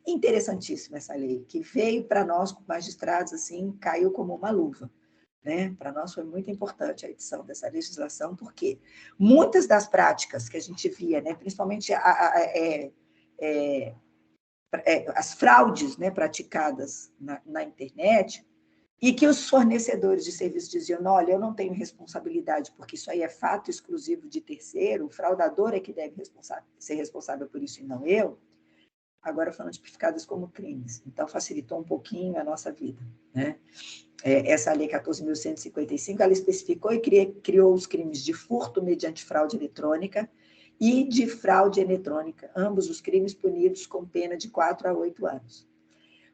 Interessantíssima essa lei, que veio para nós, magistrados, assim, caiu como uma luva. Né? Para nós foi muito importante a edição dessa legislação, porque muitas das práticas que a gente via, né, principalmente as fraudes, né, praticadas na internet, e que os fornecedores de serviços diziam, olha, eu não tenho responsabilidade, porque isso aí é fato exclusivo de terceiro, o fraudador é que deve ser responsável por isso e não eu, agora foram tipificadas como crimes. Então, facilitou um pouquinho a nossa vida, né? Essa lei 14.155, ela especificou e criou os crimes de furto mediante fraude eletrônica e de fraude eletrônica, ambos os crimes punidos com pena de 4 a 8 anos.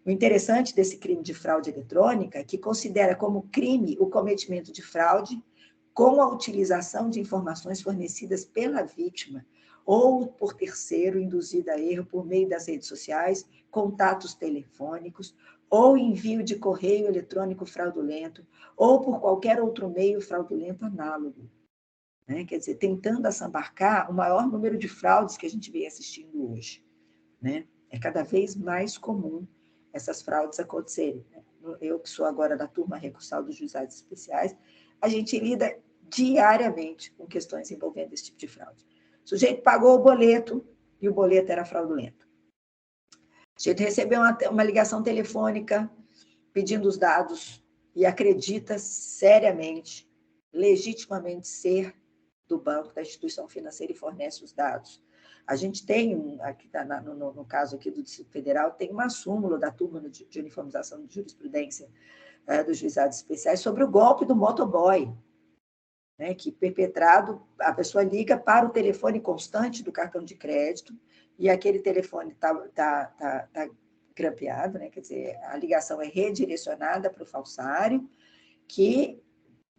O interessante desse crime de fraude eletrônica é que considera como crime o cometimento de fraude com a utilização de informações fornecidas pela vítima ou por terceiro induzido a erro por meio das redes sociais, contatos telefônicos, ou envio de correio eletrônico fraudulento, ou por qualquer outro meio fraudulento análogo. Né? Quer dizer, tentando assambarcar o maior número de fraudes que a gente vem assistindo hoje. Né? É cada vez mais comum essas fraudes acontecerem. Né? Eu, que sou agora da turma recursal dos juizados especiais, a gente lida diariamente com questões envolvendo esse tipo de fraude. O sujeito pagou o boleto e o boleto era fraudulento. O sujeito recebeu uma ligação telefônica pedindo os dados e acredita seriamente, legitimamente ser do banco, da instituição financeira e fornece os dados. A gente tem, aqui no caso aqui do Distrito Federal, tem uma súmula da turma de uniformização de jurisprudência dos juizados especiais sobre o golpe do motoboy, né, que perpetrado, a pessoa liga para o telefone constante do cartão de crédito e aquele telefone está grampeado, né, quer dizer, a ligação é redirecionada para o falsário, que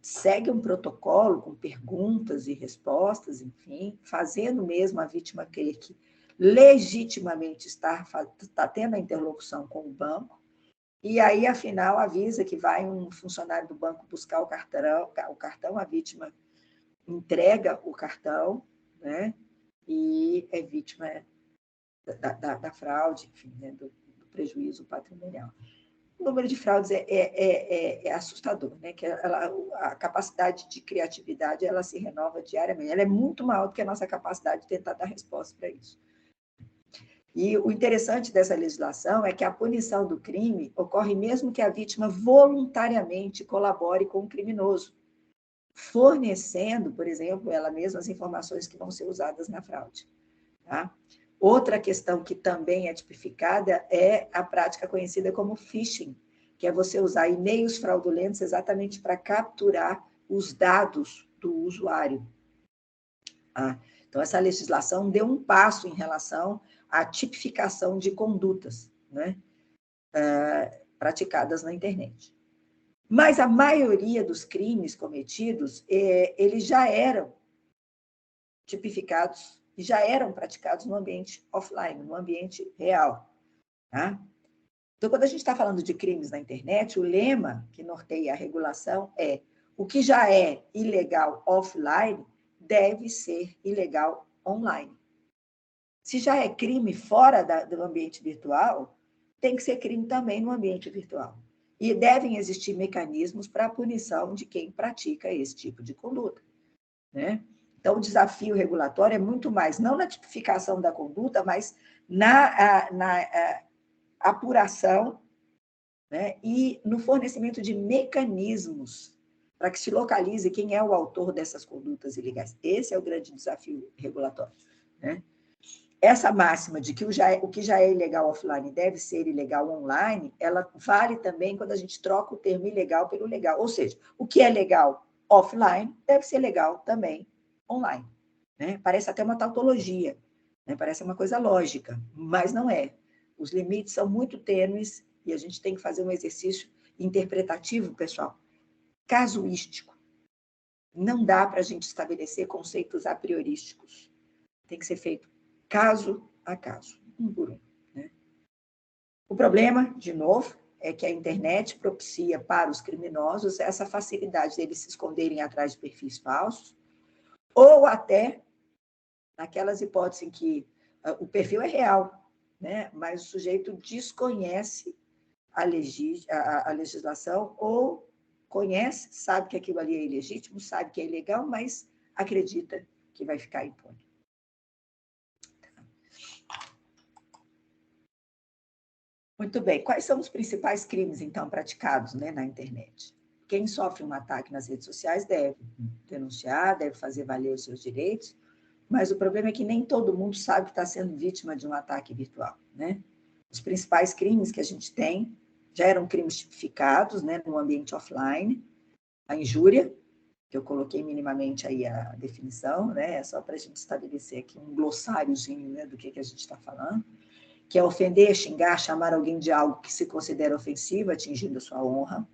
segue um protocolo com perguntas e respostas, enfim, fazendo mesmo a vítima crer que legitimamente está tendo a interlocução com o banco, e aí, afinal, avisa que vai um funcionário do banco buscar o cartão, a vítima entrega o cartão, né, e é vítima da fraude, enfim, né, do prejuízo patrimonial. O número de fraudes é assustador, né? Que a capacidade de criatividade ela se renova diariamente. Ela é muito maior do que a nossa capacidade de tentar dar resposta para isso. E o interessante dessa legislação é que a punição do crime ocorre mesmo que a vítima voluntariamente colabore com o criminoso, fornecendo, por exemplo, ela mesma as informações que vão ser usadas na fraude. Tá? Outra questão que também é tipificada é a prática conhecida como phishing, que é você usar e-mails fraudulentos exatamente para capturar os dados do usuário. Então, essa legislação deu um passo em relação à tipificação de condutas, né, praticadas na internet. Mas a maioria dos crimes cometidos, eles já eram tipificados e já eram praticados no ambiente offline, no ambiente real. Tá? Então, quando a gente está falando de crimes na internet, o lema que norteia a regulação é: o que já é ilegal offline deve ser ilegal online. Se já é crime fora do ambiente virtual, tem que ser crime também no ambiente virtual. E devem existir mecanismos para a punição de quem pratica esse tipo de conduta, né? Então, o desafio regulatório é muito mais, não na tipificação da conduta, mas na apuração, né, e no fornecimento de mecanismos para que se localize quem é o autor dessas condutas ilegais. Esse é o grande desafio regulatório, né? Essa máxima de que o que já é ilegal offline deve ser ilegal online, ela vale também quando a gente troca o termo ilegal pelo legal. Ou seja, o que é legal offline deve ser legal também online. Né? Parece até uma tautologia, né? Parece uma coisa lógica, mas não é. Os limites são muito tênues e a gente tem que fazer um exercício interpretativo, pessoal, casuístico. Não dá para a gente estabelecer conceitos a priorísticos. Tem que ser feito caso a caso, um por um. Né? O problema, de novo, é que a internet propicia para os criminosos essa facilidade deles se esconderem atrás de perfis falsos, ou até naquelas hipóteses em que o perfil é real, né? Mas o sujeito desconhece a legislação ou conhece, sabe que aquilo ali é ilegítimo, sabe que é ilegal, mas acredita que vai ficar impune. Muito bem. Quais são os principais crimes, então, praticados, né, na internet? Quem sofre um ataque nas redes sociais deve denunciar, deve fazer valer os seus direitos, mas o problema é que nem todo mundo sabe que está sendo vítima de um ataque virtual, né? Os principais crimes que a gente tem já eram crimes tipificados, né, no ambiente offline. A injúria, que eu coloquei minimamente aí a definição, né, só para a gente estabelecer aqui um glossáriozinho, né, do que a gente está falando, que é ofender, xingar, chamar alguém de algo que se considera ofensivo, atingindo a sua honra.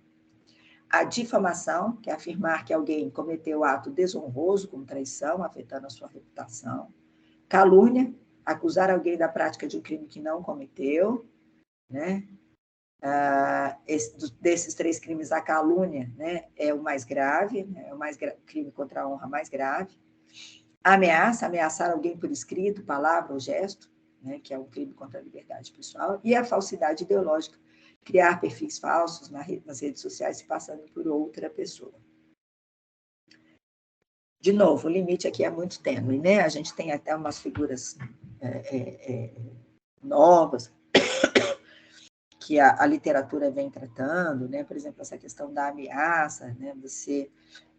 A difamação, que é afirmar que alguém cometeu ato desonroso, como traição, afetando a sua reputação. Calúnia, acusar alguém da prática de um crime que não cometeu, né? Desses três crimes, a calúnia, né, é o mais grave, né, é o crime contra a honra mais grave. A ameaça, ameaçar alguém por escrito, palavra ou gesto, né, que é um crime contra a liberdade pessoal, e a falsidade ideológica, criar perfis falsos nas redes sociais se passando por outra pessoa. De novo, o limite aqui é muito tênue, né? A gente tem até umas figuras novas que a literatura vem tratando, né? Por exemplo, essa questão da ameaça, né? Você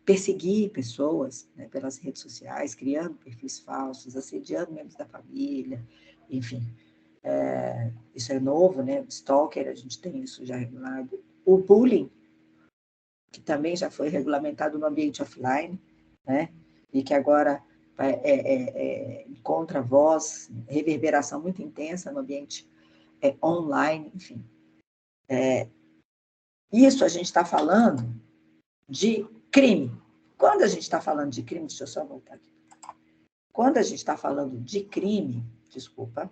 perseguir pessoas, né, pelas redes sociais, criando perfis falsos, assediando membros da família, enfim. Isso é novo, né? Stalker, a gente tem isso já regulado. O bullying, que também já foi regulamentado no ambiente offline, né? E que agora encontra voz, reverberação muito intensa no ambiente online, enfim. Isso a gente está falando de crime. Quando a gente está falando de crime, deixa eu só voltar aqui. Quando a gente está falando de crime, desculpa,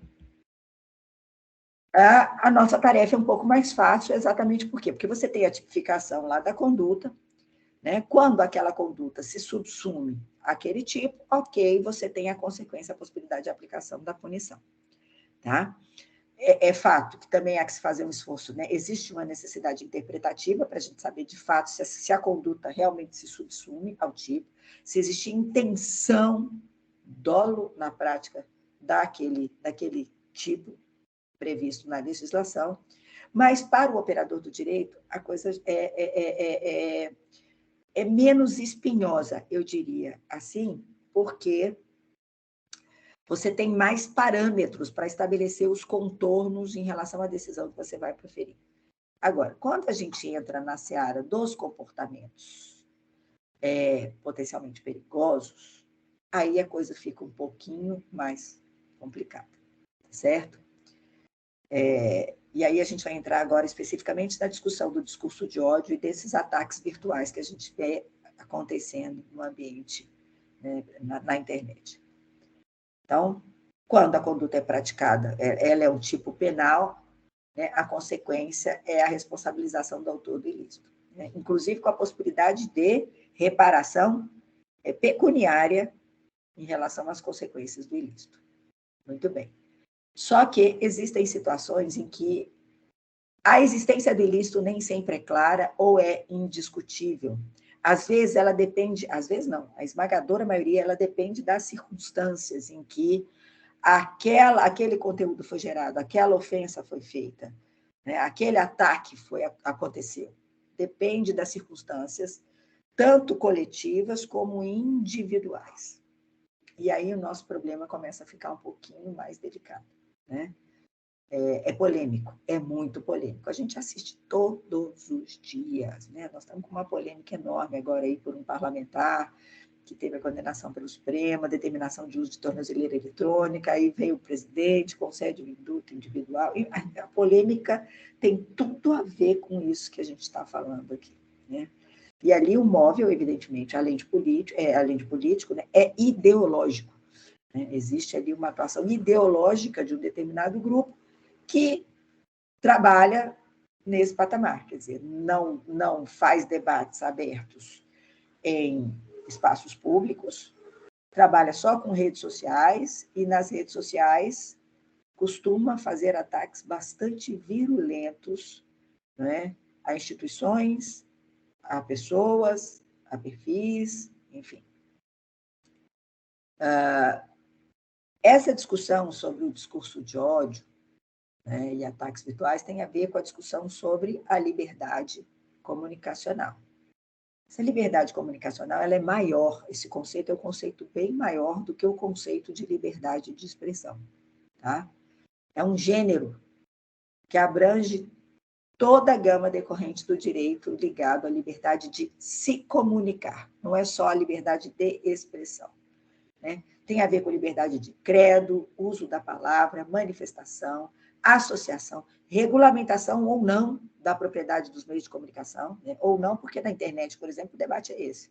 a nossa tarefa é um pouco mais fácil, exatamente por quê? Porque você tem a tipificação lá da conduta, né? Quando aquela conduta se subsume àquele tipo, ok, você tem a consequência, a possibilidade de aplicação da punição. Tá? É fato que também há que se fazer um esforço, né? Existe uma necessidade interpretativa para a gente saber, de fato, se a conduta realmente se subsume ao tipo, se existe intenção, dolo na prática daquele tipo previsto na legislação, mas para o operador do direito, a coisa é menos espinhosa, eu diria assim, porque você tem mais parâmetros para estabelecer os contornos em relação à decisão que você vai proferir. Agora, quando a gente entra na seara dos comportamentos potencialmente perigosos, aí a coisa fica um pouquinho mais complicada, certo? E aí a gente vai entrar agora especificamente na discussão do discurso de ódio e desses ataques virtuais que a gente vê acontecendo no ambiente, né, na internet. Então, quando a conduta é praticada, ela é um tipo penal, né, a consequência é a responsabilização do autor do ilícito, né, inclusive com a possibilidade de reparação pecuniária em relação às consequências do ilícito. Muito bem. Só que existem situações em que a existência do ilícito nem sempre é clara ou é indiscutível. Às vezes ela depende, às vezes não, a esmagadora maioria ela depende das circunstâncias em que aquele conteúdo foi gerado, aquela ofensa foi feita, né? Aquele ataque aconteceu. Depende das circunstâncias, tanto coletivas como individuais. E aí o nosso problema começa a ficar um pouquinho mais delicado, né? É polêmico, é muito polêmico. A gente assiste todos os dias, né? Nós estamos com uma polêmica enorme agora aí por um parlamentar que teve a condenação pelo Supremo, a determinação de uso de tornozeleira eletrônica, aí veio o presidente, concede o indulto individual. E a polêmica tem tudo a ver com isso que a gente está falando aqui, né? E ali o móvel, evidentemente, além de político, né, é ideológico, né? Existe ali uma atuação ideológica de um determinado grupo que trabalha nesse patamar, quer dizer, não faz debates abertos em espaços públicos, trabalha só com redes sociais e nas redes sociais costuma fazer ataques bastante virulentos, né, a instituições, a pessoas, a perfis, enfim. Essa discussão sobre o discurso de ódio, né, e ataques virtuais tem a ver com a discussão sobre a liberdade comunicacional. Essa liberdade comunicacional ela é maior, esse conceito é um conceito bem maior do que o conceito de liberdade de expressão. Tá? É um gênero que abrange toda a gama decorrente do direito ligado à liberdade de se comunicar, não é só a liberdade de expressão. Né? Tem a ver com liberdade de credo, uso da palavra, manifestação, associação, regulamentação ou não da propriedade dos meios de comunicação, né? Ou não, porque na internet, por exemplo, o debate é esse.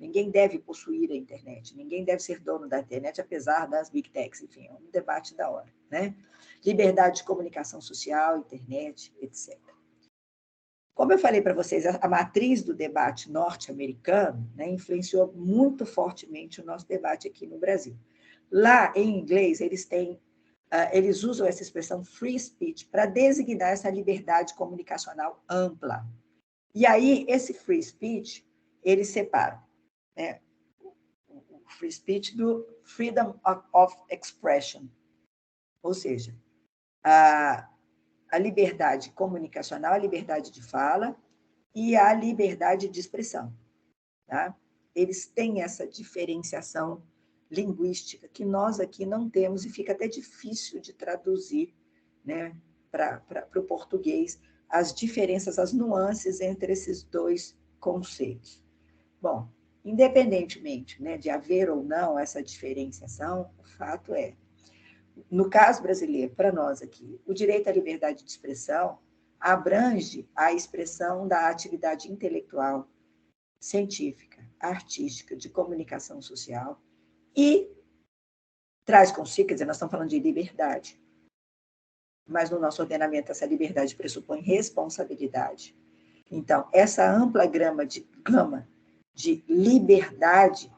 Ninguém deve possuir a internet, ninguém deve ser dono da internet, apesar das big techs, enfim, é um debate da hora. Né? Liberdade de comunicação social, internet, etc. Como eu falei para vocês, a matriz do debate norte-americano, né, influenciou muito fortemente o nosso debate aqui no Brasil. Lá, em inglês, eles usam essa expressão free speech para designar essa liberdade comunicacional ampla. E aí, esse free speech, eles separam, né, o free speech do freedom of expression, ou seja, a liberdade comunicacional, a liberdade de fala e a liberdade de expressão. Tá? eles têm essa diferenciação linguística que nós aqui não temos, e fica até difícil de traduzir, né, para o português as diferenças, as nuances entre esses dois conceitos. Bom, independentemente, né, de haver ou não essa diferenciação, o fato é, no caso brasileiro, para nós aqui, o direito à liberdade de expressão abrange a expressão da atividade intelectual, científica, artística, de comunicação social, e traz consigo, quer dizer, nós estamos falando de liberdade, mas no nosso ordenamento essa liberdade pressupõe responsabilidade. Então, essa ampla gama de liberdade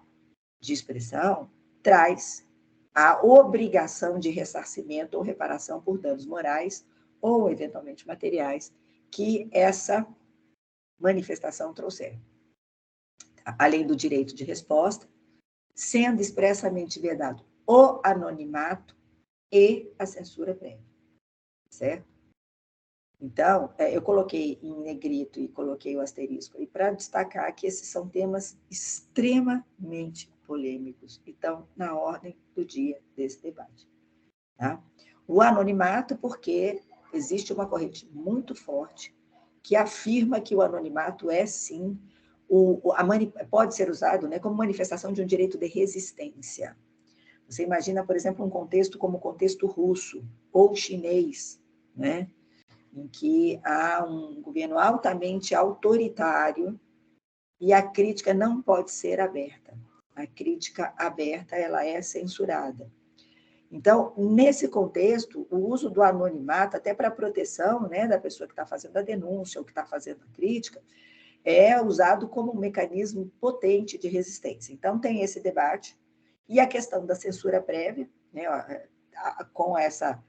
de expressão traz a obrigação de ressarcimento ou reparação por danos morais ou, eventualmente, materiais que essa manifestação trouxer. Além do direito de resposta, sendo expressamente vedado o anonimato e a censura prévia, certo? Então, eu coloquei em negrito e coloquei o asterisco aí para destacar que esses são temas extremamente polêmicos e estão na ordem do dia desse debate. Tá? O anonimato, porque existe uma corrente muito forte que afirma que o anonimato é, sim, pode ser usado, né, como manifestação de um direito de resistência. Você imagina, por exemplo, um contexto como o contexto russo ou chinês, né, em que há um governo altamente autoritário e a crítica não pode ser aberta. A crítica aberta, ela é censurada. Então, nesse contexto, o uso do anonimato, até para a proteção, né, da pessoa que está fazendo a denúncia ou que está fazendo a crítica, é usado como um mecanismo potente de resistência. Então, tem esse debate. E a questão da censura prévia, né, com essa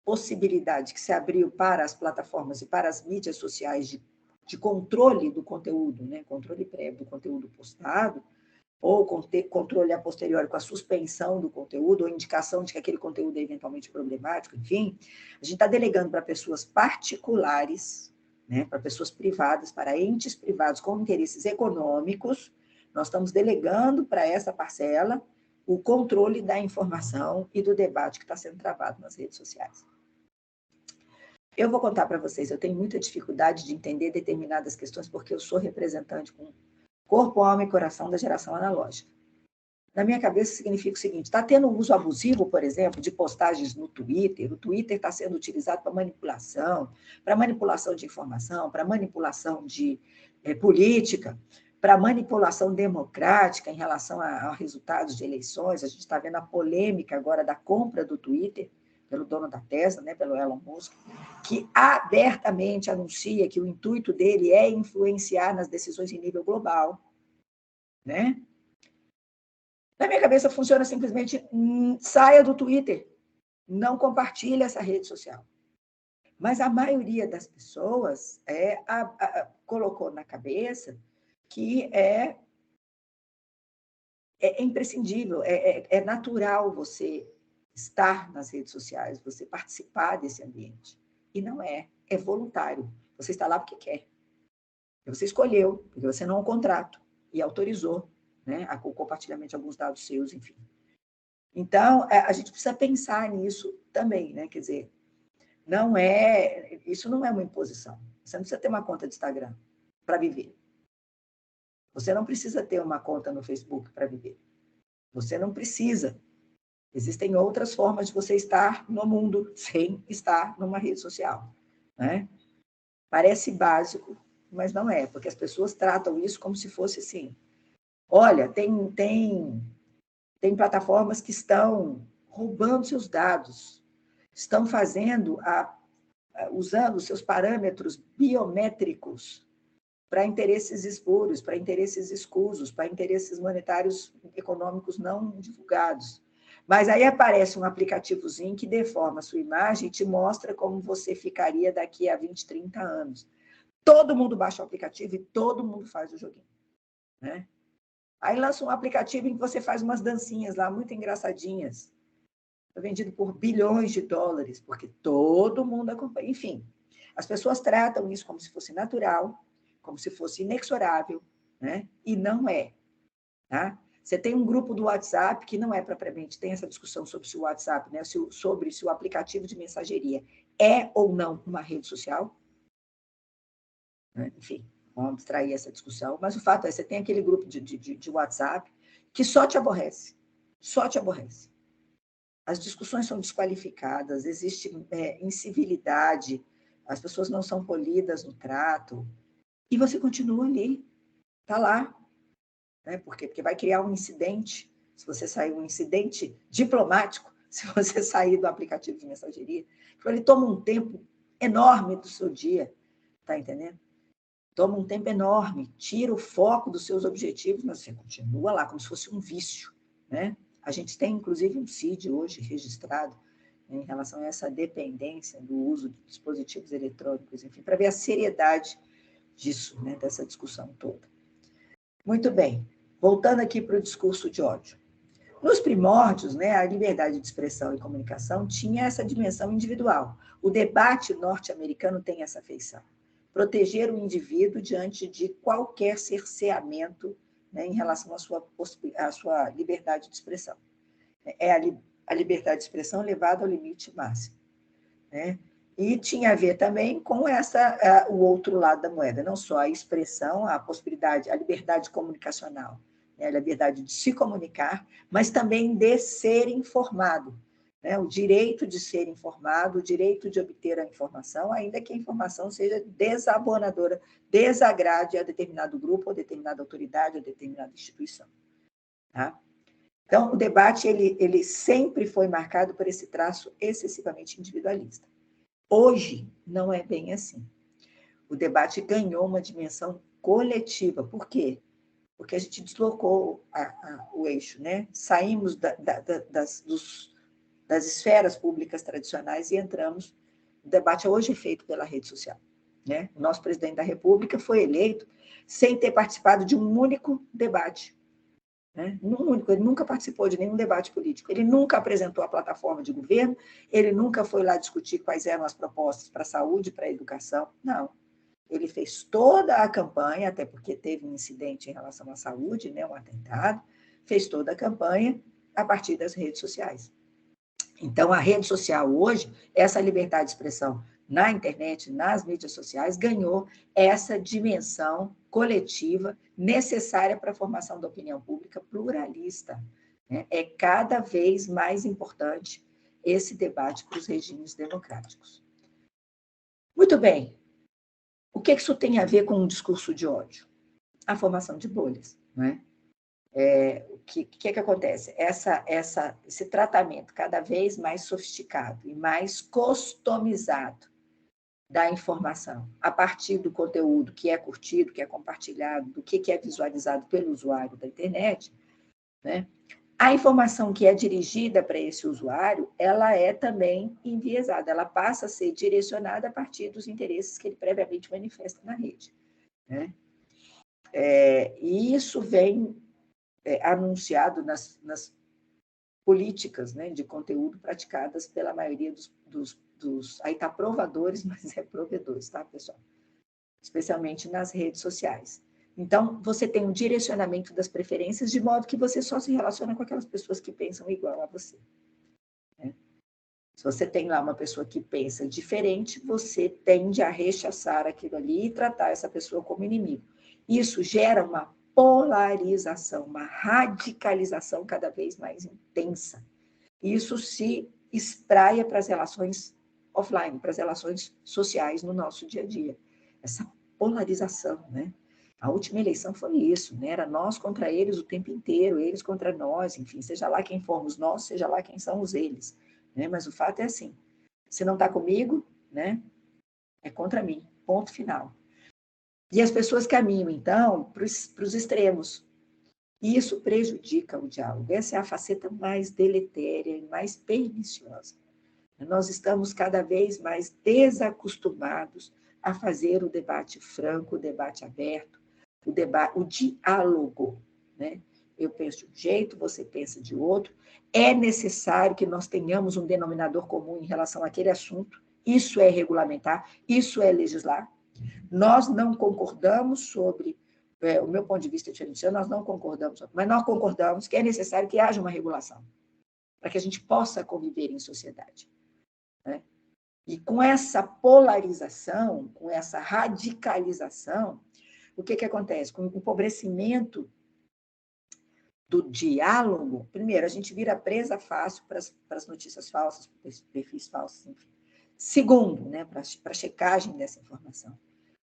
possibilidade que se abriu para as plataformas e para as mídias sociais de controle do conteúdo, né, controle prévio do conteúdo postado, ou controle a posteriori com a suspensão do conteúdo, ou indicação de que aquele conteúdo é eventualmente problemático, enfim, a gente está delegando para pessoas particulares, né, para pessoas privadas, para entes privados com interesses econômicos, nós estamos delegando para essa parcela o controle da informação e do debate que está sendo travado nas redes sociais. Eu vou contar para vocês, eu tenho muita dificuldade de entender determinadas questões, porque eu sou representante com corpo, alma e coração da geração analógica. Na minha cabeça significa o seguinte, está tendo um uso abusivo, por exemplo, de postagens no Twitter, o Twitter está sendo utilizado para manipulação de informação, para manipulação de política, para manipulação democrática em relação a resultados de eleições. A gente está vendo a polêmica agora da compra do Twitter pelo dono da Tesla, né, pelo Elon Musk, que abertamente anuncia que o intuito dele é influenciar nas decisões em nível global, né? Na minha cabeça funciona simplesmente, saia do Twitter, não compartilhe essa rede social. Mas a maioria das pessoas colocou na cabeça que é imprescindível, é natural você estar nas redes sociais, você participar desse ambiente. E não é voluntário. Você está lá porque quer. Você escolheu, porque você não é um contrato, e autorizou, né, o compartilhamento de alguns dados seus, enfim. Então, a gente precisa pensar nisso também, né? Quer dizer, isso não é uma imposição. Você não precisa ter uma conta de Instagram para viver. Você não precisa ter uma conta no Facebook para viver. Você não precisa. Existem outras formas de você estar no mundo sem estar numa rede social, né? Parece básico, mas não é, porque as pessoas tratam isso como se fosse assim. Olha, tem plataformas que estão roubando seus dados, estão fazendo, usando seus parâmetros biométricos para interesses espúrios, para interesses escusos, para interesses monetários econômicos não divulgados. Mas aí aparece um aplicativozinho que deforma a sua imagem e te mostra como você ficaria daqui a 20, 30 anos. Todo mundo baixa o aplicativo e todo mundo faz o joguinho, né? Aí lança um aplicativo em que você faz umas dancinhas lá, muito engraçadinhas. Foi vendido por bilhões de dólares, porque todo mundo acompanha. Enfim, as pessoas tratam isso como se fosse natural, como se fosse inexorável, né? E não é. tá? Você tem um grupo do WhatsApp que não é propriamente, tem essa discussão sobre se o WhatsApp, né, sobre se o aplicativo de mensageria é ou não uma rede social, né? Enfim, vamos abstrair essa discussão, mas o fato é, você tem aquele grupo de WhatsApp que só te aborrece, só te aborrece. As discussões são desqualificadas, existe incivilidade, as pessoas não são polidas no trato, e você continua ali, está lá. Né? Por quê? Porque vai criar um incidente, se você sair um incidente diplomático, se você sair do aplicativo de mensageria, ele toma um tempo enorme do seu dia, está entendendo? Toma um tempo enorme, tira o foco dos seus objetivos, mas você continua lá, como se fosse um vício, né? A gente tem, inclusive, um CID hoje registrado, né, em relação a essa dependência do uso de dispositivos eletrônicos, enfim, para ver a seriedade disso, né, dessa discussão toda. Muito bem, voltando aqui para o discurso de ódio. Nos primórdios, né, a liberdade de expressão e comunicação tinha essa dimensão individual. O debate norte-americano tem essa feição. Proteger o indivíduo diante de qualquer cerceamento, né, em relação à sua liberdade de expressão. É a liberdade de expressão levada ao limite máximo, né? E tinha a ver também com o outro lado da moeda, não só a expressão, a possibilidade, a liberdade comunicacional, né, a liberdade de se comunicar, mas também de ser informado, né, o direito de ser informado, o direito de obter a informação, ainda que a informação seja desabonadora, desagrade a determinado grupo, ou determinada autoridade, ou determinada instituição. Tá? Então, o debate ele sempre foi marcado por esse traço excessivamente individualista. Hoje, não é bem assim. O debate ganhou uma dimensão coletiva. Por quê? Porque a gente deslocou o eixo, né? Saímos das esferas públicas tradicionais e entramos. O debate hoje é feito pela rede social, né? O nosso presidente da República foi eleito sem ter participado de um único debate. Né? Ele nunca participou de nenhum debate político, ele nunca apresentou a plataforma de governo, ele nunca foi lá discutir quais eram as propostas para a saúde, para a educação, não. Ele fez toda a campanha, até porque teve um incidente em relação à saúde, né, um atentado, fez toda a campanha a partir das redes sociais. Então, a rede social hoje, essa liberdade de expressão na internet, nas mídias sociais, ganhou essa dimensão coletiva necessária para a formação da opinião pública pluralista. Né? É cada vez mais importante esse debate para os regimes democráticos. Muito bem. O que isso tem a ver com um discurso de ódio? A formação de bolhas, não é? O que acontece? Esse tratamento cada vez mais sofisticado e mais customizado da informação, a partir do conteúdo que é curtido, que é compartilhado, do que é visualizado pelo usuário da internet, né? A informação que é dirigida para esse usuário, ela é também enviesada, ela passa a ser direcionada a partir dos interesses que ele previamente manifesta na rede, né? E isso vem anunciado nas políticas, né, de conteúdo praticadas pela maioria dos aí está provadores, mas é provedores, tá, pessoal? Especialmente nas redes sociais. Então, você tem um direcionamento das preferências de modo que você só se relaciona com aquelas pessoas que pensam igual a você. Né? Se você tem lá uma pessoa que pensa diferente, você tende a rechaçar aquilo ali e tratar essa pessoa como inimigo. Isso gera uma polarização, uma radicalização cada vez mais intensa. Isso se espraia para as relações offline, para as relações sociais no nosso dia a dia. Essa polarização, né? A última eleição foi isso, né? Era nós contra eles o tempo inteiro, eles contra nós, enfim, seja lá quem formos nós, seja lá quem são os eles. Né? Mas o fato é assim, se não está comigo, né? É contra mim, ponto final. E as pessoas caminham, então, para os extremos. E isso prejudica o diálogo. Essa é a faceta mais deletéria e mais perniciosa. Nós estamos cada vez mais desacostumados a fazer o debate franco, o debate aberto, o diálogo. Né? Eu penso de um jeito, você pensa de outro. É necessário que nós tenhamos um denominador comum em relação àquele assunto. Isso é regulamentar, isso é legislar. Nós não concordamos sobre o meu ponto de vista é diferente, nós não concordamos, mas nós concordamos que é necessário que haja uma regulação, para que a gente possa conviver em sociedade, né? E com essa polarização, com essa radicalização, o que acontece? Com o empobrecimento do diálogo, primeiro, a gente vira presa fácil para as notícias falsas, para os perfis falsos, enfim. Segundo, né, para a checagem dessa informação.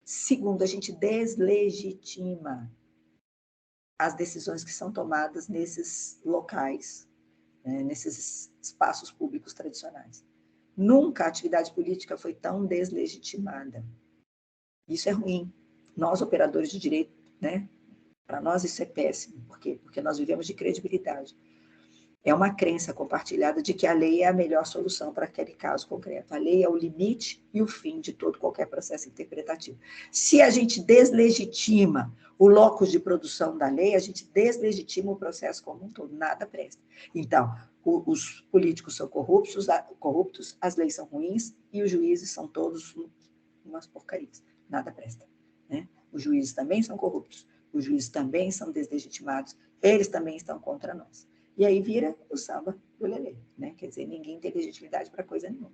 Segundo, a gente deslegitima as decisões que são tomadas nesses locais, né, nesses espaços públicos tradicionais. Nunca a atividade política foi tão deslegitimada. Isso é ruim. Nós, operadores de direito, né, para nós isso é péssimo. Por quê? Porque nós vivemos de credibilidade. É uma crença compartilhada de que a lei é a melhor solução para aquele caso concreto. A lei é o limite e o fim de todo qualquer processo interpretativo. Se a gente deslegitima o locus de produção da lei, a gente deslegitima o processo como um todo, nada presta. Então, os políticos são corruptos, as leis são ruins e os juízes são todos umas porcarias, nada presta, né? Os juízes também são corruptos, os juízes também são deslegitimados, eles também estão contra nós. E aí vira o samba do lelê, né? Quer dizer, ninguém tem legitimidade para coisa nenhuma.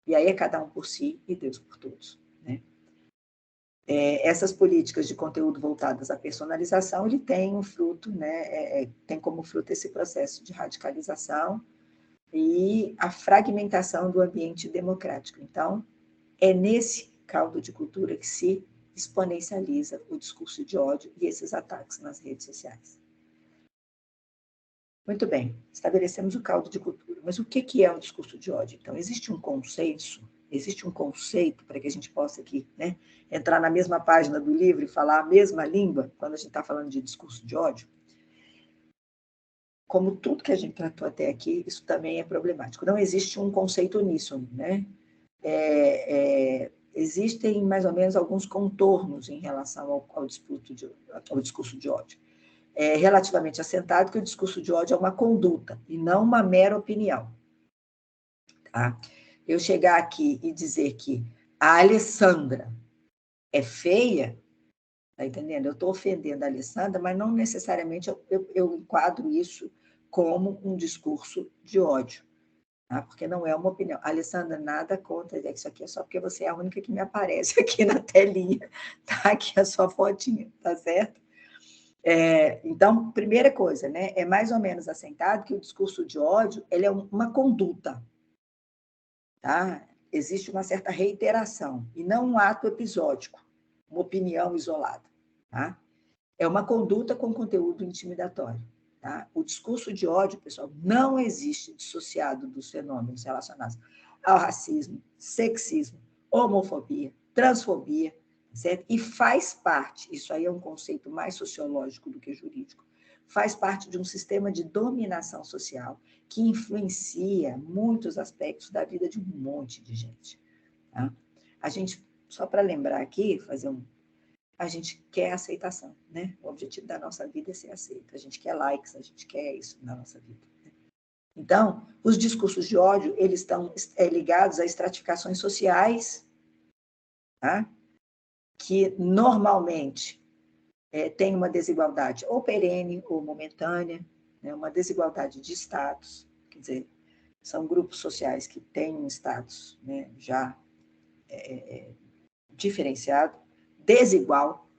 E aí é cada um por si e Deus por todos, né? Essas políticas de conteúdo voltadas à personalização, ele tem um fruto, né? Tem como fruto esse processo de radicalização e a fragmentação do ambiente democrático. Então, é nesse caldo de cultura que se exponencializa o discurso de ódio e esses ataques nas redes sociais. Muito bem, estabelecemos o caldo de cultura, mas o que é um discurso de ódio? Então, existe um consenso, existe um conceito para que a gente possa aqui, né, entrar na mesma página do livro e falar a mesma língua quando a gente está falando de discurso de ódio? Como tudo que a gente tratou até aqui, isso também é problemático. Não existe um conceito uníssono, né? Existem mais ou menos alguns contornos em relação ao discurso de ódio. É relativamente assentado que o discurso de ódio é uma conduta e não uma mera opinião. Tá? Eu chegar aqui e dizer que a Alessandra é feia, tá entendendo? Eu estou ofendendo a Alessandra, mas não necessariamente eu enquadro isso como um discurso de ódio, tá? Porque não é uma opinião. Alessandra, nada contra, isso aqui é só porque você é a única que me aparece aqui na telinha, tá? Aqui a sua fotinha, tá certo? Então, primeira coisa, né, é mais ou menos assentado que o discurso de ódio ele é uma conduta, tá? Existe uma certa reiteração, e não um ato episódico, uma opinião isolada, tá? É uma conduta com conteúdo intimidatório, tá? O discurso de ódio, pessoal, não existe dissociado dos fenômenos relacionados ao racismo, sexismo, homofobia, transfobia, certo? E faz parte, isso aí é um conceito mais sociológico do que jurídico, faz parte de um sistema de dominação social que influencia muitos aspectos da vida de um monte de gente, tá? A gente, só para lembrar aqui, a gente quer aceitação, né? O objetivo da nossa vida é ser aceito. A gente quer likes, a gente quer isso na nossa vida. Então, os discursos de ódio, eles estão ligados a estratificações sociais, tá? Que normalmente tem uma desigualdade ou perene ou momentânea, né? Uma desigualdade de status, quer dizer, são grupos sociais que têm um status, né, já diferenciado, desigual,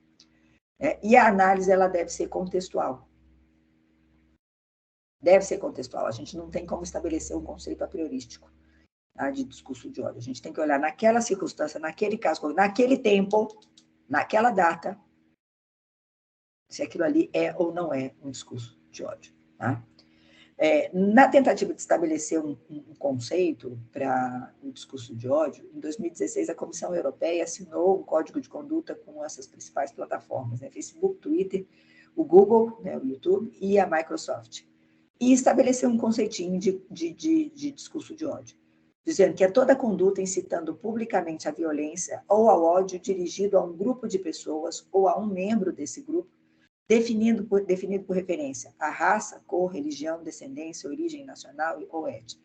e a análise ela deve ser contextual. Deve ser contextual. A gente não tem como estabelecer um conceito a priorístico, tá, de discurso de ódio. A gente tem que olhar naquela circunstância, naquele caso, naquele tempo, naquela data, se aquilo ali é ou não é um discurso de ódio. Tá? Na tentativa de estabelecer um conceito para o discurso de ódio, em 2016, a Comissão Europeia assinou um código de conduta com essas principais plataformas, né? Facebook, Twitter, o Google, né, o YouTube e a Microsoft. E estabeleceu um conceitinho de discurso de ódio, dizendo que é toda conduta incitando publicamente à violência ou ao ódio dirigido a um grupo de pessoas ou a um membro desse grupo, definido por referência à raça, cor, religião, descendência, origem nacional ou étnica.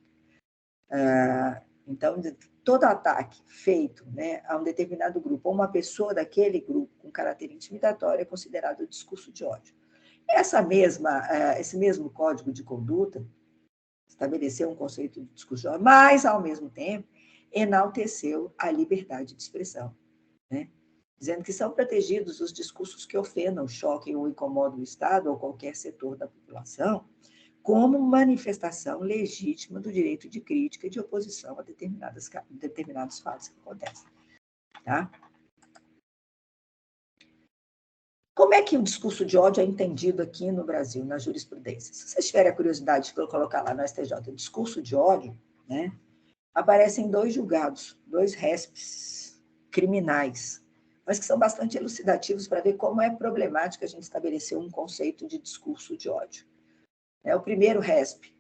Então, todo ataque feito, né, a um determinado grupo, ou uma pessoa daquele grupo com caráter intimidatório é considerado discurso de ódio. Esse mesmo código de conduta estabeleceu um conceito de discurso de ódio, mas, ao mesmo tempo, enalteceu a liberdade de expressão, né? Dizendo que são protegidos os discursos que ofendam, choquem ou incomodam o Estado ou qualquer setor da população, como manifestação legítima do direito de crítica e de oposição a determinados fatos que acontecem. Tá? Como é que o discurso de ódio é entendido aqui no Brasil, na jurisprudência? Se vocês tiverem a curiosidade de colocar lá no STJ, discurso de ódio, né, aparecem 2 julgados, 2 réspes criminais, mas que são bastante elucidativos para ver como é problemático a gente estabelecer um conceito de discurso de ódio. O primeiro RESP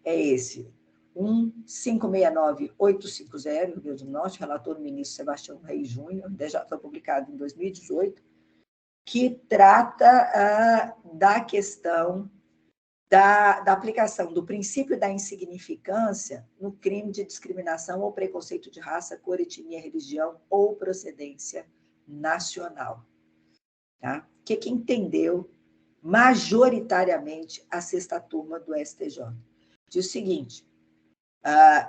é esse, 1569850, Rio Grande do Norte, relator do ministro Sebastião Reis Júnior, já foi publicado em 2018, que trata da questão da aplicação do princípio da insignificância no crime de discriminação ou preconceito de raça, cor, etnia, religião ou procedência nacional. Tá? O que entendeu majoritariamente a 6ª turma do STJ? Diz o seguinte,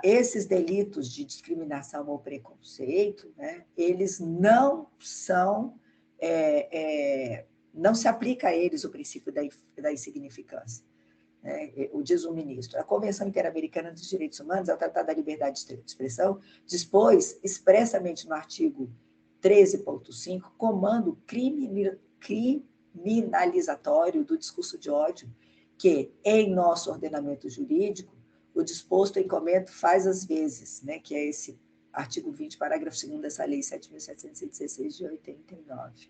esses delitos de discriminação ou preconceito, né, eles não são, não se aplica a eles o princípio da insignificância. Diz o ministro, a Convenção Interamericana dos Direitos Humanos, ao Tratado da Liberdade de Expressão, dispôs expressamente no artigo 13.5, comando criminalizatório do discurso de ódio, que, em nosso ordenamento jurídico, o disposto em comento faz as vezes, né, que é esse artigo 20, parágrafo 2º dessa lei 7.716 de 89.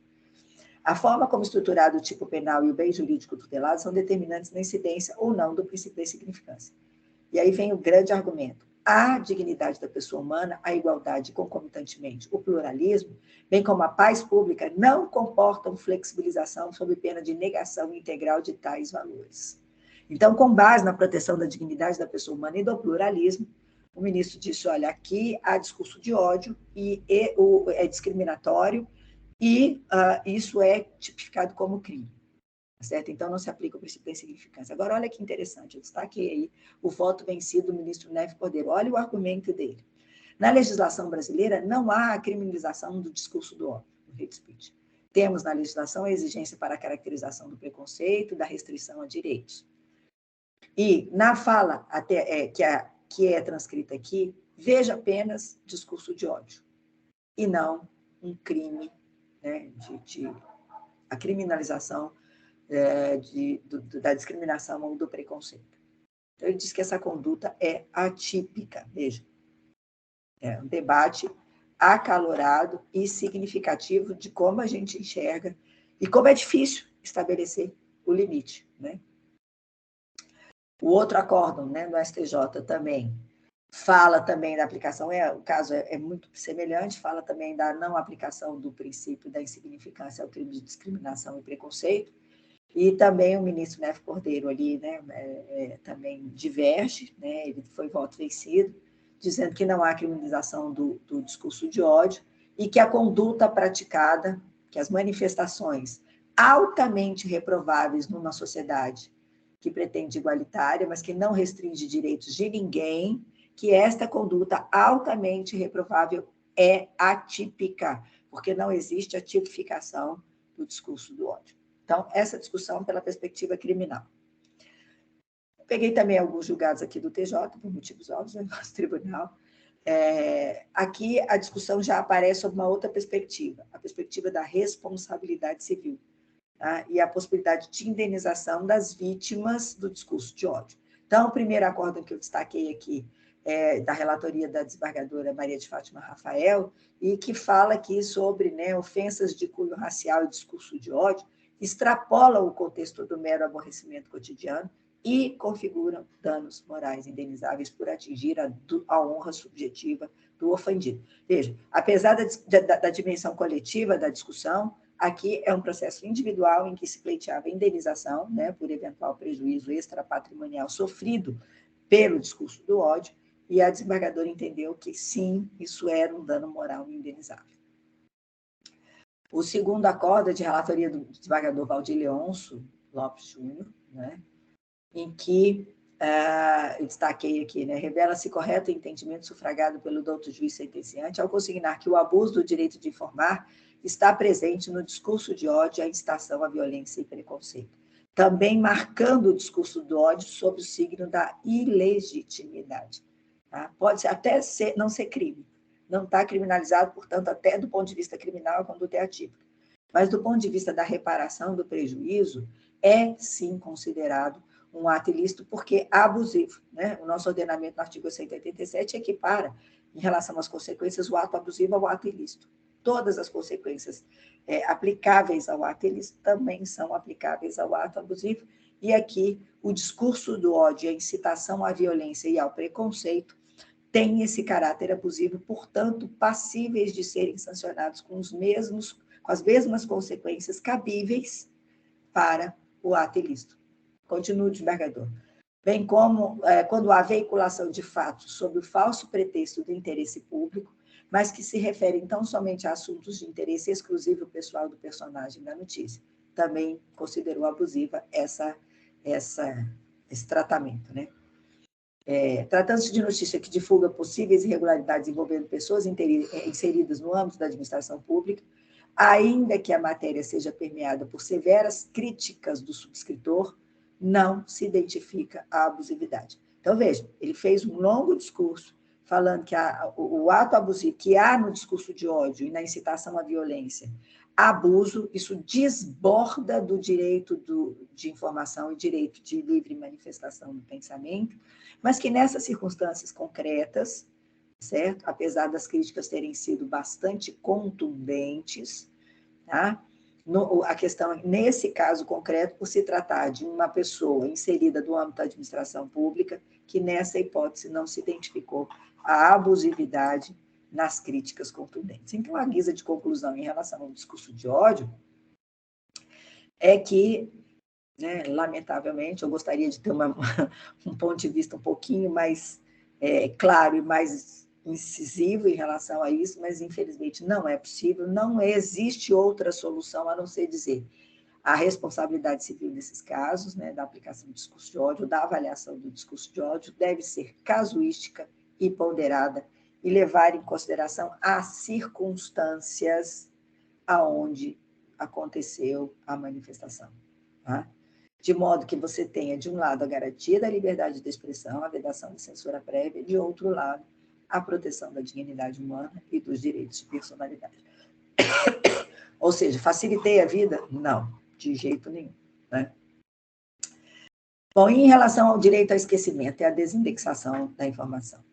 A forma como estruturado o tipo penal e o bem jurídico tutelado são determinantes na incidência ou não do princípio da insignificância. E aí vem o grande argumento. A dignidade da pessoa humana, a igualdade e, concomitantemente, o pluralismo, bem como a paz pública, não comportam flexibilização sob pena de negação integral de tais valores. Então, com base na proteção da dignidade da pessoa humana e do pluralismo, o ministro disse, olha, aqui há discurso de ódio e é discriminatório e isso é tipificado como crime. Certo? Então, não se aplica o princípio da insignificância. Agora, olha que interessante, eu destaquei aí o voto vencido do ministro Neves Cordeiro. Olha o argumento dele. Na legislação brasileira, não há a criminalização do discurso do ódio, do hate speech. Temos na legislação a exigência para a caracterização do preconceito, da restrição a direitos. E na fala que é transcrita aqui, veja apenas discurso de ódio, e não um crime, né, a criminalização da discriminação ou do preconceito. Então, ele diz que essa conduta é atípica, veja. É um debate acalorado e significativo de como a gente enxerga e como é difícil estabelecer o limite, né? O outro acórdão, né, no STJ também fala também da aplicação, o caso é muito semelhante, fala também da não aplicação do princípio da insignificância ao crime de discriminação e preconceito. E também o ministro Neves Cordeiro ali, né, também diverge, né, ele foi voto vencido, dizendo que não há criminalização do discurso de ódio e que a conduta praticada, que as manifestações altamente reprováveis numa sociedade que pretende igualitária, mas que não restringe direitos de ninguém, que esta conduta altamente reprovável é atípica, porque não existe a tipificação do discurso do ódio. Então, essa discussão pela perspectiva criminal. Peguei também alguns julgados aqui do TJ, por motivos óbvios, no nosso tribunal. Aqui a discussão já aparece sob uma outra perspectiva, a perspectiva da responsabilidade civil, tá? E a possibilidade de indenização das vítimas do discurso de ódio. Então, o primeiro acórdão que eu destaquei aqui é da relatoria da desembargadora Maria de Fátima Rafael, e que fala aqui sobre, né, ofensas de cunho racial e discurso de ódio, extrapolam o contexto do mero aborrecimento cotidiano e configuram danos morais indenizáveis por atingir a honra subjetiva do ofendido. Veja, apesar da dimensão coletiva da discussão, aqui é um processo individual em que se pleiteava indenização, né, por eventual prejuízo extrapatrimonial sofrido pelo discurso do ódio, e a desembargadora entendeu que, sim, isso era um dano moral indenizável. O segundo acordo é de relatoria do desembargador Valdir Leôncio Lopes Júnior, né, em que eu destaquei aqui, né, revela-se correto o entendimento sufragado pelo douto juiz sentenciante ao consignar que o abuso do direito de informar está presente no discurso de ódio, a incitação à violência e preconceito, também marcando o discurso do ódio sob o signo da ilegitimidade. Tá? Pode até não ser crime, não está criminalizado, portanto, até do ponto de vista criminal, a conduta é atípica. Mas, do ponto de vista da reparação do prejuízo, é, sim, considerado um ato ilícito, porque abusivo. Né? O nosso ordenamento, no artigo 187, equipara, em relação às consequências, o ato abusivo ao ato ilícito. Todas as consequências aplicáveis ao ato ilícito também são aplicáveis ao ato abusivo, e aqui o discurso do ódio, a incitação à violência e ao preconceito tem esse caráter abusivo, portanto, passíveis de serem sancionados com as mesmas consequências cabíveis para o ato ilícito. Continua o desembargador. Bem como quando há veiculação de fatos sob o falso pretexto do interesse público, mas que se referem tão somente a assuntos de interesse exclusivo pessoal do personagem da notícia. Também considerou abusiva esse tratamento, né? Tratando-se de notícia que divulga possíveis irregularidades envolvendo pessoas inseridas no âmbito da administração pública, ainda que a matéria seja permeada por severas críticas do subscritor, não se identifica a abusividade. Então, veja, ele fez um longo discurso falando que o ato abusivo que há no discurso de ódio e na incitação à violência, abuso, isso desborda do direito de informação e direito de livre manifestação do pensamento, mas que nessas circunstâncias concretas, certo? Apesar das críticas terem sido bastante contundentes, tá? A questão, nesse caso concreto, por se tratar de uma pessoa inserida no âmbito da administração pública, que nessa hipótese não se identificou a abusividade nas críticas contundentes. Então, a guisa de conclusão em relação ao discurso de ódio é que, né, lamentavelmente, eu gostaria de ter um ponto de vista um pouquinho mais claro e mais incisivo em relação a isso, mas, infelizmente, não é possível, não existe outra solução a não ser dizer a responsabilidade civil nesses casos, né, da aplicação do discurso de ódio, da avaliação do discurso de ódio, deve ser casuística e ponderada e levar em consideração as circunstâncias aonde aconteceu a manifestação. Tá? De modo que você tenha, de um lado, a garantia da liberdade de expressão, a vedação de censura prévia, e, de outro lado, a proteção da dignidade humana e dos direitos de personalidade. Ou seja, facilitei a vida? Não, de jeito nenhum. Né? Bom, em relação ao direito ao esquecimento e à desindexação da informação.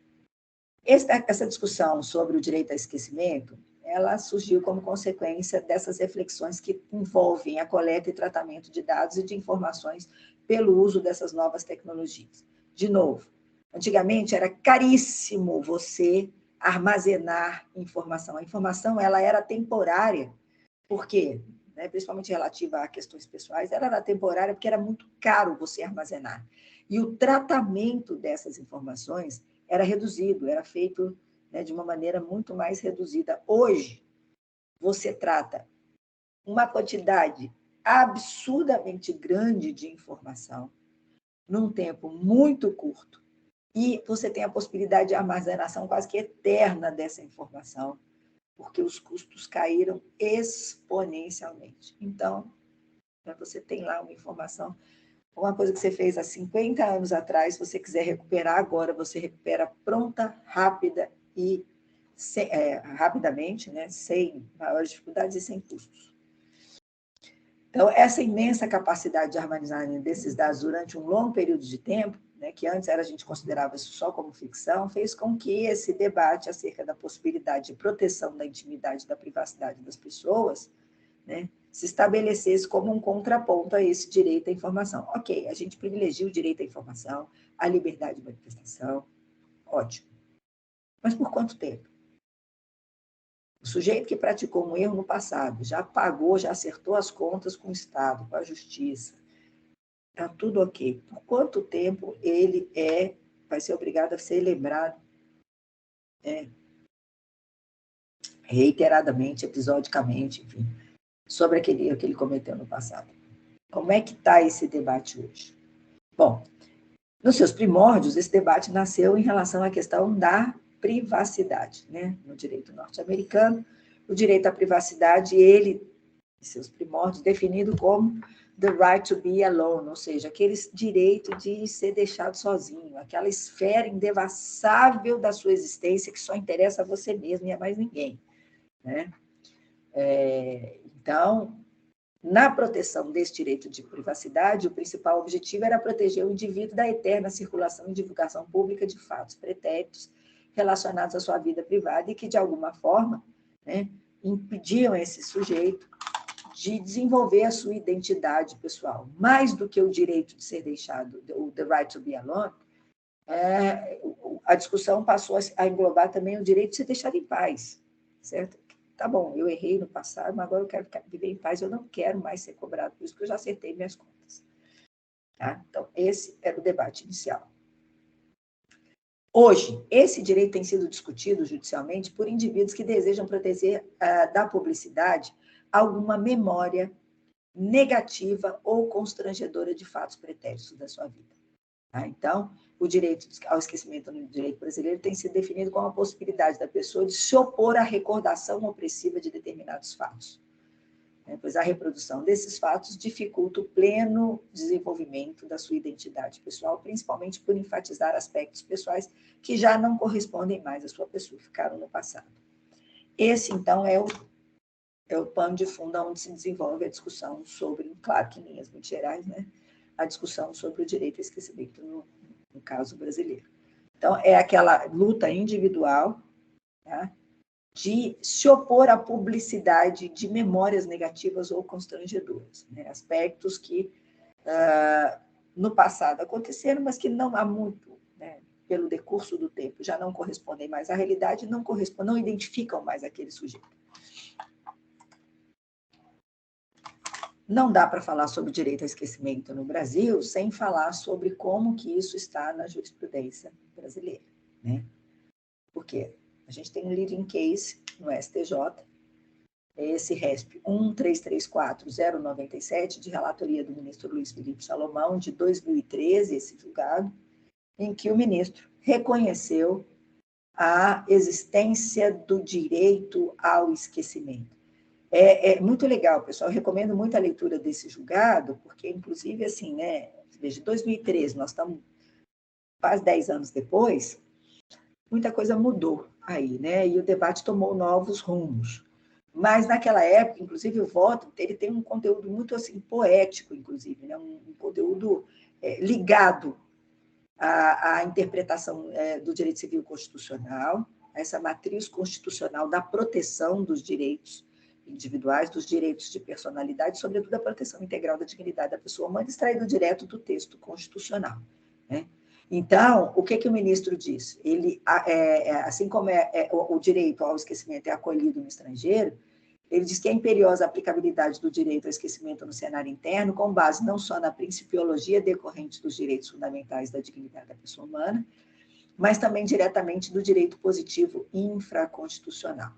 Essa discussão sobre o direito ao esquecimento, ela surgiu como consequência dessas reflexões que envolvem a coleta e tratamento de dados e de informações pelo uso dessas novas tecnologias. De novo, antigamente era caríssimo você armazenar informação. A informação ela era temporária, porque, né, principalmente relativa a questões pessoais, ela era temporária porque era muito caro você armazenar. E o tratamento dessas informações era reduzido, era feito, né, de uma maneira muito mais reduzida. Hoje, você trata uma quantidade absurdamente grande de informação num tempo muito curto e você tem a possibilidade de armazenação quase que eterna dessa informação, porque os custos caíram exponencialmente. Então, você tem lá uma informação, uma coisa que você fez há 50 anos atrás, se você quiser recuperar agora, você recupera pronta, rápida e rapidamente, né, sem maiores dificuldades e sem custos. Então, essa imensa capacidade de armazenamento desses dados durante um longo período de tempo, né, que antes a gente considerava isso só como ficção, fez com que esse debate acerca da possibilidade de proteção da intimidade e da privacidade das pessoas, né, se estabelecesse como um contraponto a esse direito à informação. Ok, a gente privilegia o direito à informação, a liberdade de manifestação, ótimo. Mas por quanto tempo? O sujeito que praticou um erro no passado, já pagou, já acertou as contas com o Estado, com a Justiça, está tudo ok. Por quanto tempo ele vai ser obrigado a ser lembrado reiteradamente, episodicamente, enfim, sobre aquele erro que ele cometeu no passado. Como é que está esse debate hoje? Bom, nos seus primórdios, esse debate nasceu em relação à questão da privacidade, né? No direito norte-americano, o direito à privacidade, ele, em seus primórdios, definido como the right to be alone, ou seja, aquele direito de ser deixado sozinho, aquela esfera indevassável da sua existência que só interessa a você mesmo e a mais ninguém, né? Então, na proteção desse direito de privacidade, o principal objetivo era proteger o indivíduo da eterna circulação e divulgação pública de fatos pretéritos relacionados à sua vida privada e que, de alguma forma, né, impediam esse sujeito de desenvolver a sua identidade pessoal. Mais do que o direito de ser deixado, o the right to be alone, a discussão passou a englobar também o direito de ser deixado em paz, certo? Tá bom, eu errei no passado, mas agora eu quero viver em paz, eu não quero mais ser cobrado por isso, porque eu já acertei minhas contas. Tá? Então, esse era o debate inicial. Hoje, esse direito tem sido discutido judicialmente por indivíduos que desejam proteger da publicidade alguma memória negativa ou constrangedora de fatos pretéritos da sua vida. Tá? Então, o direito ao esquecimento no direito brasileiro tem sido definido como a possibilidade da pessoa de se opor à recordação opressiva de determinados fatos, pois a reprodução desses fatos dificulta o pleno desenvolvimento da sua identidade pessoal, principalmente por enfatizar aspectos pessoais que já não correspondem mais à sua pessoa, ficaram no passado. Esse, então, é o pano de fundo onde se desenvolve a discussão sobre, claro que em linhas muito gerais, né, a discussão sobre o direito ao esquecimento no caso brasileiro. Então, é aquela luta individual, tá, de se opor à publicidade de memórias negativas ou constrangedoras, né, aspectos que no passado aconteceram, mas que não há muito, né, pelo decurso do tempo, já não correspondem mais à realidade, não identificam mais aquele sujeito. Não dá para falar sobre direito ao esquecimento no Brasil sem falar sobre como que isso está na jurisprudência brasileira, né? Por quê? A gente tem um leading case no STJ, esse RESP 1334097, de relatoria do ministro Luiz Felipe Salomão, de 2013, esse julgado, em que o ministro reconheceu a existência do direito ao esquecimento. É muito legal, pessoal. Eu recomendo muito a leitura desse julgado, porque, inclusive, assim, né? Veja, 2013, nós estamos quase 10 anos depois, muita coisa mudou aí, né? E o debate tomou novos rumos. Mas, naquela época, inclusive, o voto, ele tem um conteúdo muito, assim, poético, inclusive, né? Um conteúdo ligado à interpretação do direito civil constitucional, essa matriz constitucional da proteção dos direitos individuais, dos direitos de personalidade, sobretudo a proteção integral da dignidade da pessoa humana, extraído direto do texto constitucional, né? Então, o que o ministro diz? Ele, assim como o direito ao esquecimento é acolhido no estrangeiro, ele diz que é imperiosa a aplicabilidade do direito ao esquecimento no cenário interno, com base não só na principiologia decorrente dos direitos fundamentais da dignidade da pessoa humana, mas também diretamente do direito positivo infraconstitucional.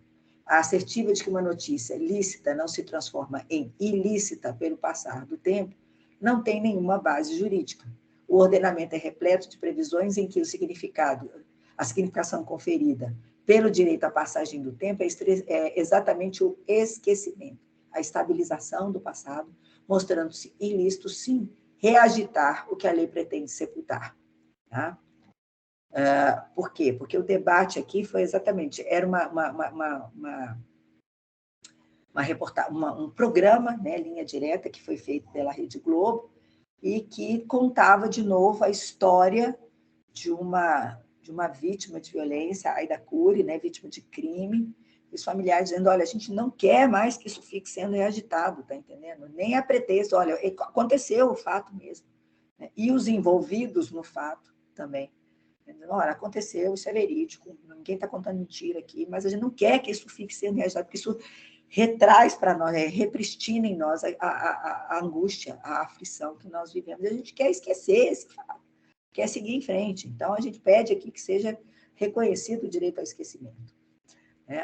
A assertiva de que uma notícia lícita não se transforma em ilícita pelo passar do tempo não tem nenhuma base jurídica. O ordenamento é repleto de previsões em que a significação conferida pelo direito à passagem do tempo é exatamente o esquecimento, a estabilização do passado, mostrando-se ilícito, sim, reagitar o que a lei pretende sepultar. Tá? Por quê? Porque o debate aqui foi exatamente, era um programa, né, Linha Direta, que foi feito pela Rede Globo, e que contava de novo a história de uma vítima de violência, Aida Cury, né, vítima de crime, e os familiares dizendo, olha, a gente não quer mais que isso fique sendo reagitado, tá entendendo? Nem a pretexto, olha, aconteceu o fato mesmo, né? E os envolvidos no fato também. Olha, aconteceu, isso é verídico, ninguém está contando mentira aqui, mas a gente não quer que isso fique sendo reagiado, porque isso retraz para nós, repristina em nós a angústia, a aflição que nós vivemos. A gente quer esquecer esse fato, quer seguir em frente. Então, a gente pede aqui que seja reconhecido o direito ao esquecimento.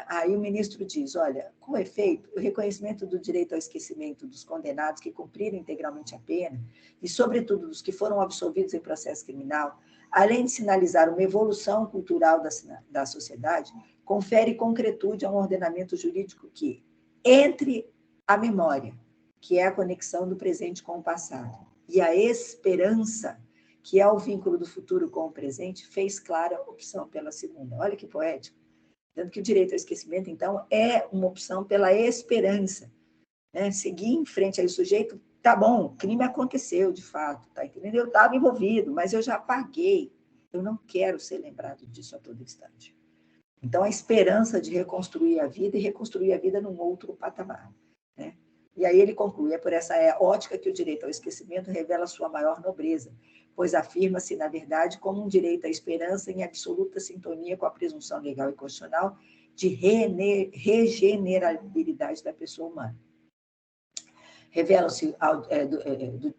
Aí o ministro diz, olha, com efeito, o reconhecimento do direito ao esquecimento dos condenados que cumpriram integralmente a pena e, sobretudo, dos que foram absolvidos em processo criminal, além de sinalizar uma evolução cultural da sociedade, confere concretude a um ordenamento jurídico que, entre a memória, que é a conexão do presente com o passado, e a esperança, que é o vínculo do futuro com o presente, fez clara a opção pela segunda. Olha que poético. Tanto que o direito ao esquecimento, então, é uma opção pela esperança. Seguir em frente aí o sujeito, tá bom, o crime aconteceu, de fato, tá entendendo? Eu estava envolvido, mas eu já paguei. Eu não quero ser lembrado disso a todo instante. Então, a esperança de reconstruir a vida e reconstruir a vida num outro patamar. E aí ele conclui, é por essa ótica que o direito ao esquecimento revela sua maior nobreza, pois afirma-se, na verdade, como um direito à esperança em absoluta sintonia com a presunção legal e constitucional de regenerabilidade da pessoa humana. Revelam-se,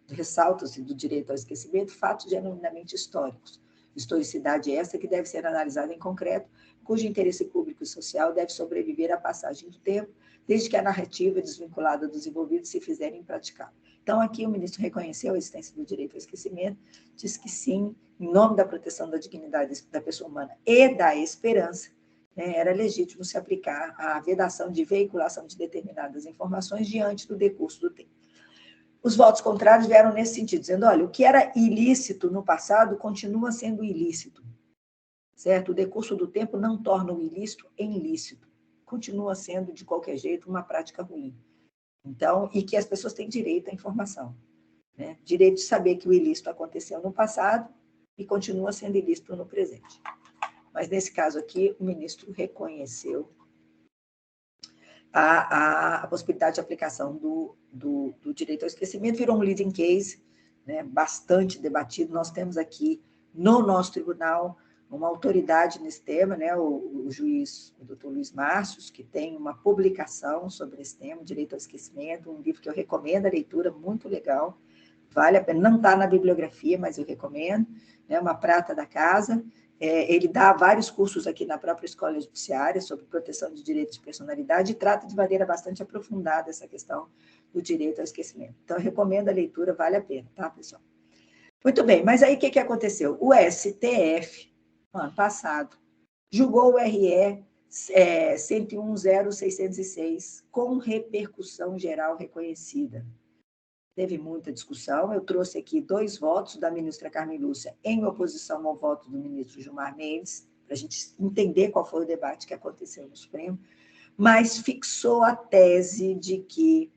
ressaltam-se do direito ao esquecimento fatos genuinamente históricos. Historicidade essa que deve ser analisada em concreto, cujo interesse público e social deve sobreviver à passagem do tempo, desde que a narrativa desvinculada dos envolvidos se fizerem impraticável. Então, aqui o ministro reconheceu a existência do direito ao esquecimento, diz que sim, em nome da proteção da dignidade da pessoa humana e da esperança, era legítimo se aplicar à vedação de veiculação de determinadas informações diante do decurso do tempo. Os votos contrários vieram nesse sentido, dizendo, olha, o que era ilícito no passado continua sendo ilícito, certo? O decurso do tempo não torna o ilícito em lícito, continua sendo, de qualquer jeito, uma prática ruim. Então, e que as pessoas têm direito à informação, direito de saber que o ilícito aconteceu no passado e continua sendo ilícito no presente. Mas, nesse caso aqui, o ministro reconheceu a possibilidade de aplicação do direito ao esquecimento, virou um leading case, bastante debatido. Nós temos aqui, no nosso tribunal, uma autoridade nesse tema, o juiz, o doutor Luiz Márcios, que tem uma publicação sobre esse tema, Direito ao Esquecimento, um livro que eu recomendo a leitura, muito legal, vale a pena, não está na bibliografia, mas eu recomendo, uma prata da casa. Ele dá vários cursos aqui na própria Escola Judiciária sobre proteção de direitos de personalidade e trata de maneira bastante aprofundada essa questão do direito ao esquecimento. Então, eu recomendo a leitura, vale a pena, tá, pessoal? Muito bem, mas aí o que aconteceu? O STF, no ano passado, julgou o RE 101.0606 com repercussão geral reconhecida. Teve muita discussão, eu trouxe aqui 2 votos da ministra Carmen Lúcia em oposição ao voto do ministro Gilmar Mendes, para a gente entender qual foi o debate que aconteceu no Supremo, mas fixou a tese de que,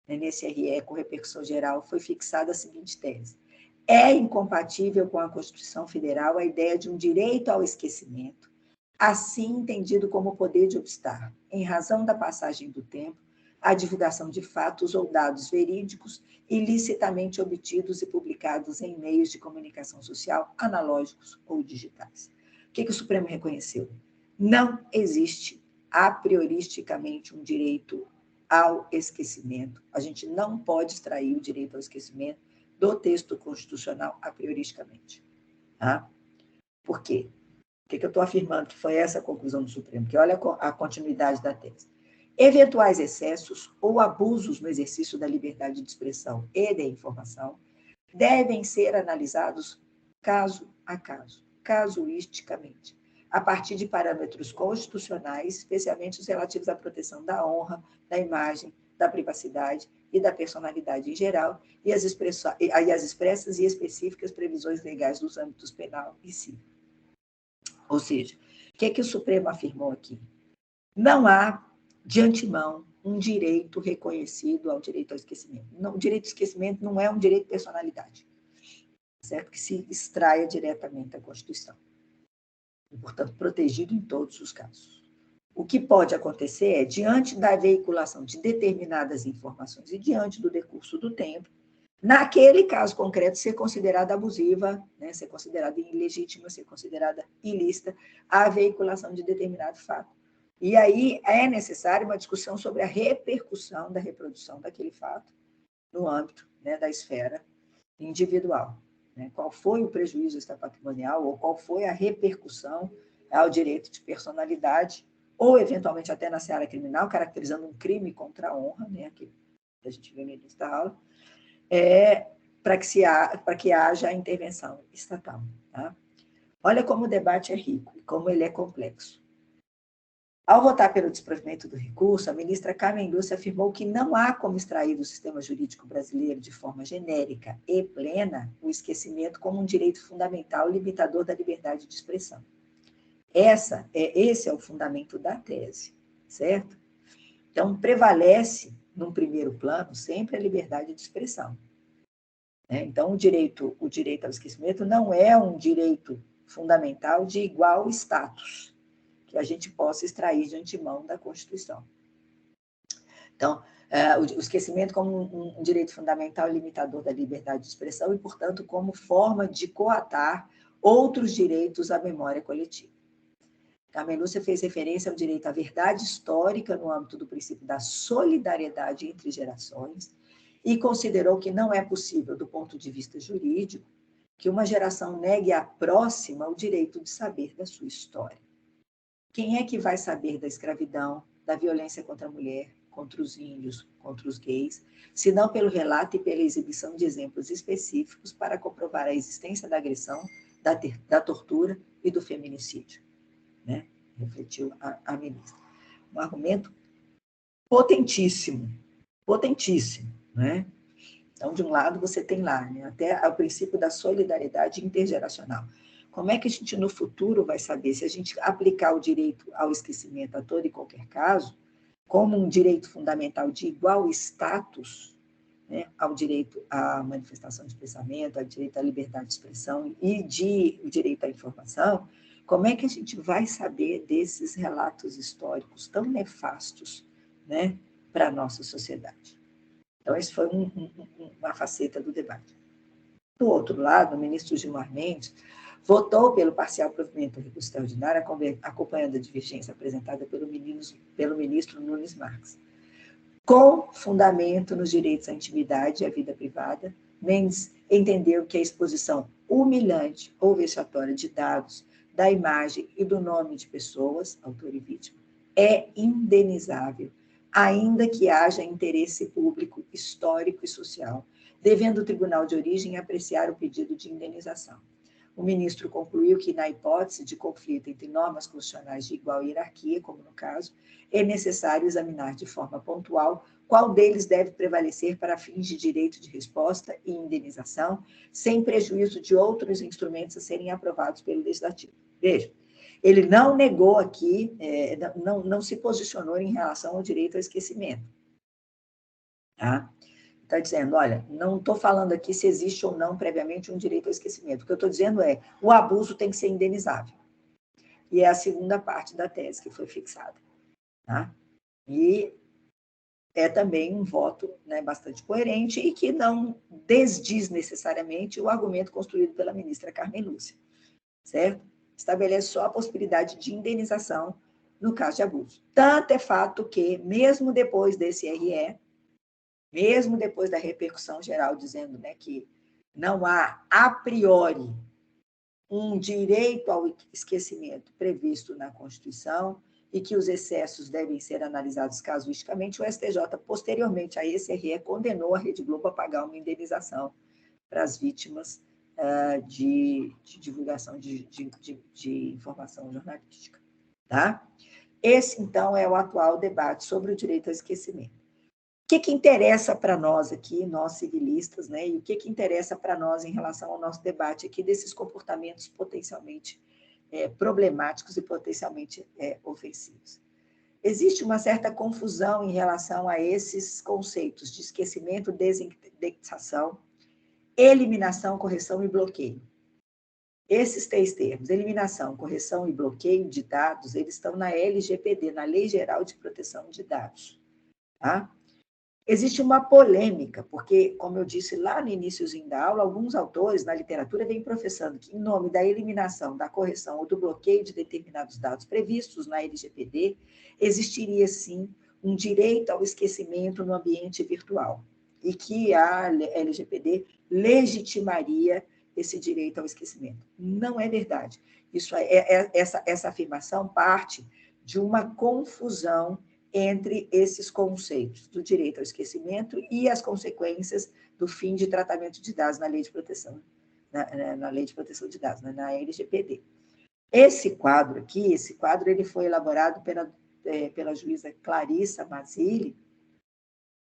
nesse RE com repercussão geral, foi fixada a seguinte tese: é incompatível com a Constituição Federal a ideia de um direito ao esquecimento, assim entendido como poder de obstar, em razão da passagem do tempo, a divulgação de fatos ou dados verídicos ilicitamente obtidos e publicados em meios de comunicação social analógicos ou digitais. O que o Supremo reconheceu? Não existe, a prioristicamente, um direito ao esquecimento. A gente não pode extrair o direito ao esquecimento do texto constitucional a prioristicamente. Tá? Por quê? O que eu estou afirmando que foi essa a conclusão do Supremo? Que olha a continuidade da tese. Eventuais excessos ou abusos no exercício da liberdade de expressão e da informação devem ser analisados caso a caso, casuisticamente, a partir de parâmetros constitucionais, especialmente os relativos à proteção da honra, da imagem, da privacidade e da personalidade em geral, e as expressas e específicas previsões legais dos âmbitos penal e civil. Ou seja, o que o Supremo afirmou aqui? Não há, de antemão, um direito reconhecido ao direito ao esquecimento. Não, o direito ao esquecimento não é um direito de personalidade, certo? Que se extraia diretamente da Constituição. E, portanto, protegido em todos os casos. O que pode acontecer é, diante da veiculação de determinadas informações e diante do decurso do tempo, naquele caso concreto, ser considerada abusiva, ser considerada ilegítima, ser considerada ilícita a veiculação de determinado fato. E aí é necessária uma discussão sobre a repercussão da reprodução daquele fato no âmbito da esfera individual. Qual foi o prejuízo extrapatrimonial ou qual foi a repercussão ao direito de personalidade, ou, eventualmente, até na seara criminal, caracterizando um crime contra a honra, né, que a gente viu no início da aula, para que haja a intervenção estatal. Tá? Olha como o debate é rico e como ele é complexo. Ao votar pelo desprovimento do recurso, a ministra Carmen Lúcia afirmou que não há como extrair do sistema jurídico brasileiro, de forma genérica e plena, o esquecimento como um direito fundamental limitador da liberdade de expressão. Esse é o fundamento da tese, certo? Então, prevalece, num primeiro plano, sempre a liberdade de expressão. Então, o direito ao esquecimento não é um direito fundamental de igual status, que a gente possa extrair de antemão da Constituição. Então, o esquecimento como um direito fundamental limitador da liberdade de expressão e, portanto, como forma de coatar outros direitos à memória coletiva. Carmen Lúcia fez referência ao direito à verdade histórica no âmbito do princípio da solidariedade entre gerações e considerou que não é possível, do ponto de vista jurídico, que uma geração negue à próxima o direito de saber da sua história. Quem é que vai saber da escravidão, da violência contra a mulher, contra os índios, contra os gays, se não pelo relato e pela exibição de exemplos específicos para comprovar a existência da agressão, da tortura e do feminicídio? Né? Refletiu a ministra. Um argumento potentíssimo, né? Então, de um lado, você tem lá, né, até o princípio da solidariedade intergeracional. Como é que a gente, no futuro, vai saber se a gente aplicar o direito ao esquecimento a todo e qualquer caso, como um direito fundamental de igual status, né, ao direito à manifestação de pensamento, ao direito à liberdade de expressão e o direito à informação, como é que a gente vai saber desses relatos históricos tão nefastos, né, para a nossa sociedade? Então, isso foi uma faceta do debate. Do outro lado, o ministro Gilmar Mendes votou pelo parcial provimento do recurso extraordinário, acompanhando a divergência apresentada pelo ministro Nunes Marques. Com fundamento nos direitos à intimidade e à vida privada, Mendes entendeu que a exposição humilhante ou vexatória de dados, da imagem e do nome de pessoas, autor e vítima, é indenizável, ainda que haja interesse público, histórico e social, devendo o tribunal de origem apreciar o pedido de indenização. O ministro concluiu que, na hipótese de conflito entre normas constitucionais de igual hierarquia, como no caso, é necessário examinar de forma pontual qual deles deve prevalecer para fins de direito de resposta e indenização, sem prejuízo de outros instrumentos a serem aprovados pelo Legislativo. Veja, ele não negou aqui, não se posicionou em relação ao direito ao esquecimento. Tá? Está dizendo, olha, não estou falando aqui se existe ou não previamente um direito ao esquecimento. O que eu estou dizendo é, o abuso tem que ser indenizável. E é a segunda parte da tese que foi fixada. Tá? E é também um voto, né, bastante coerente e que não desdiz necessariamente o argumento construído pela ministra Carmen Lúcia, certo? Estabelece só a possibilidade de indenização no caso de abuso. Tanto é fato que, mesmo depois desse RE, mesmo depois da repercussão geral dizendo, né, que não há, a priori, um direito ao esquecimento previsto na Constituição e que os excessos devem ser analisados casuisticamente, o STJ, posteriormente a esse RE, condenou a Rede Globo a pagar uma indenização para as vítimas de divulgação de informação jornalística. Tá? Esse, então, é o atual debate sobre o direito ao esquecimento. O que interessa para nós aqui, nós civilistas, né? E o que interessa para nós em relação ao nosso debate aqui desses comportamentos potencialmente problemáticos e potencialmente ofensivos? Existe uma certa confusão em relação a esses conceitos de esquecimento, desindexação, eliminação, correção e bloqueio. Esses 3 termos, eliminação, correção e bloqueio de dados, eles estão na LGPD, na Lei Geral de Proteção de Dados. Tá? Existe uma polêmica, porque, como eu disse lá no iníciozinho da aula, alguns autores na literatura vêm professando que, em nome da eliminação, da correção ou do bloqueio de determinados dados previstos na LGPD, existiria, sim, um direito ao esquecimento no ambiente virtual, e que a LGPD legitimaria esse direito ao esquecimento. Não é verdade. Essa afirmação parte de uma confusão entre esses conceitos do direito ao esquecimento e as consequências do fim de tratamento de dados na lei de proteção, na lei de proteção de dados, na LGPD. Esse quadro ele foi elaborado pela juíza Clarissa Mazzilli.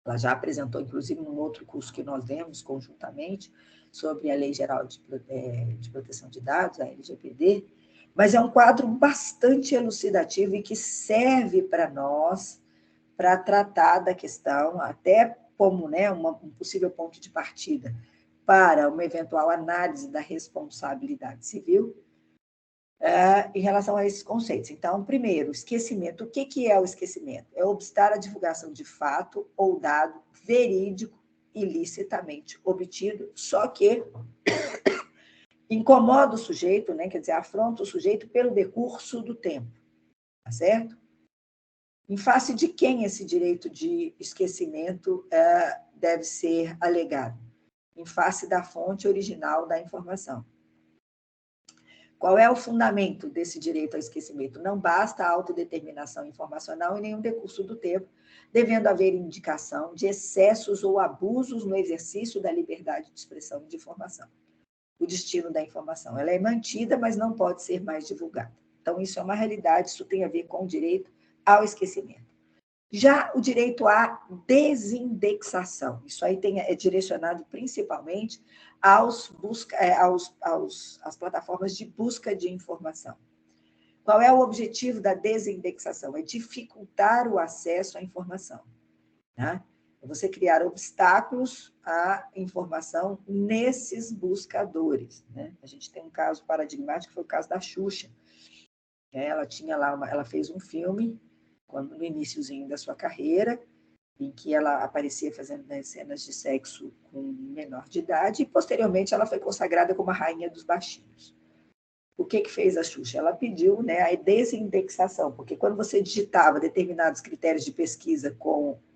Ela já apresentou, inclusive, num outro curso que nós demos conjuntamente, sobre a Lei Geral de Proteção de Dados, a LGPD, mas é um quadro bastante elucidativo e que serve para nós, para tratar da questão, até como, né, um possível ponto de partida para uma eventual análise da responsabilidade civil, em relação a esses conceitos. Então, primeiro, esquecimento. O que é o esquecimento? É obstar a divulgação de fato ou dado verídico ilicitamente obtido, só que incomoda o sujeito, né? Quer dizer, afronta o sujeito pelo decurso do tempo, tá certo? Em face de quem esse direito de esquecimento deve ser alegado? Em face da fonte original da informação. Qual é o fundamento desse direito ao esquecimento? Não basta a autodeterminação informacional e nenhum decurso do tempo, devendo haver indicação de excessos ou abusos no exercício da liberdade de expressão e de informação. O destino da informação. Ela é mantida, mas não pode ser mais divulgada. Então, isso é uma realidade, isso tem a ver com o direito ao esquecimento. Já o direito à desindexação, isso aí é direcionado principalmente às plataformas de busca de informação. Qual é o objetivo da desindexação? É dificultar o acesso à informação. Né? É você criar obstáculos à informação nesses buscadores. Né? A gente tem um caso paradigmático, que foi o caso da Xuxa. Ela tinha lá ela fez um filme no iniciozinho da sua carreira, em que ela aparecia fazendo, né, cenas de sexo com menor de idade, e posteriormente ela foi consagrada como a rainha dos baixinhos. O que fez a Xuxa? Ela pediu, né, a desindexação, porque quando você digitava determinados critérios de pesquisa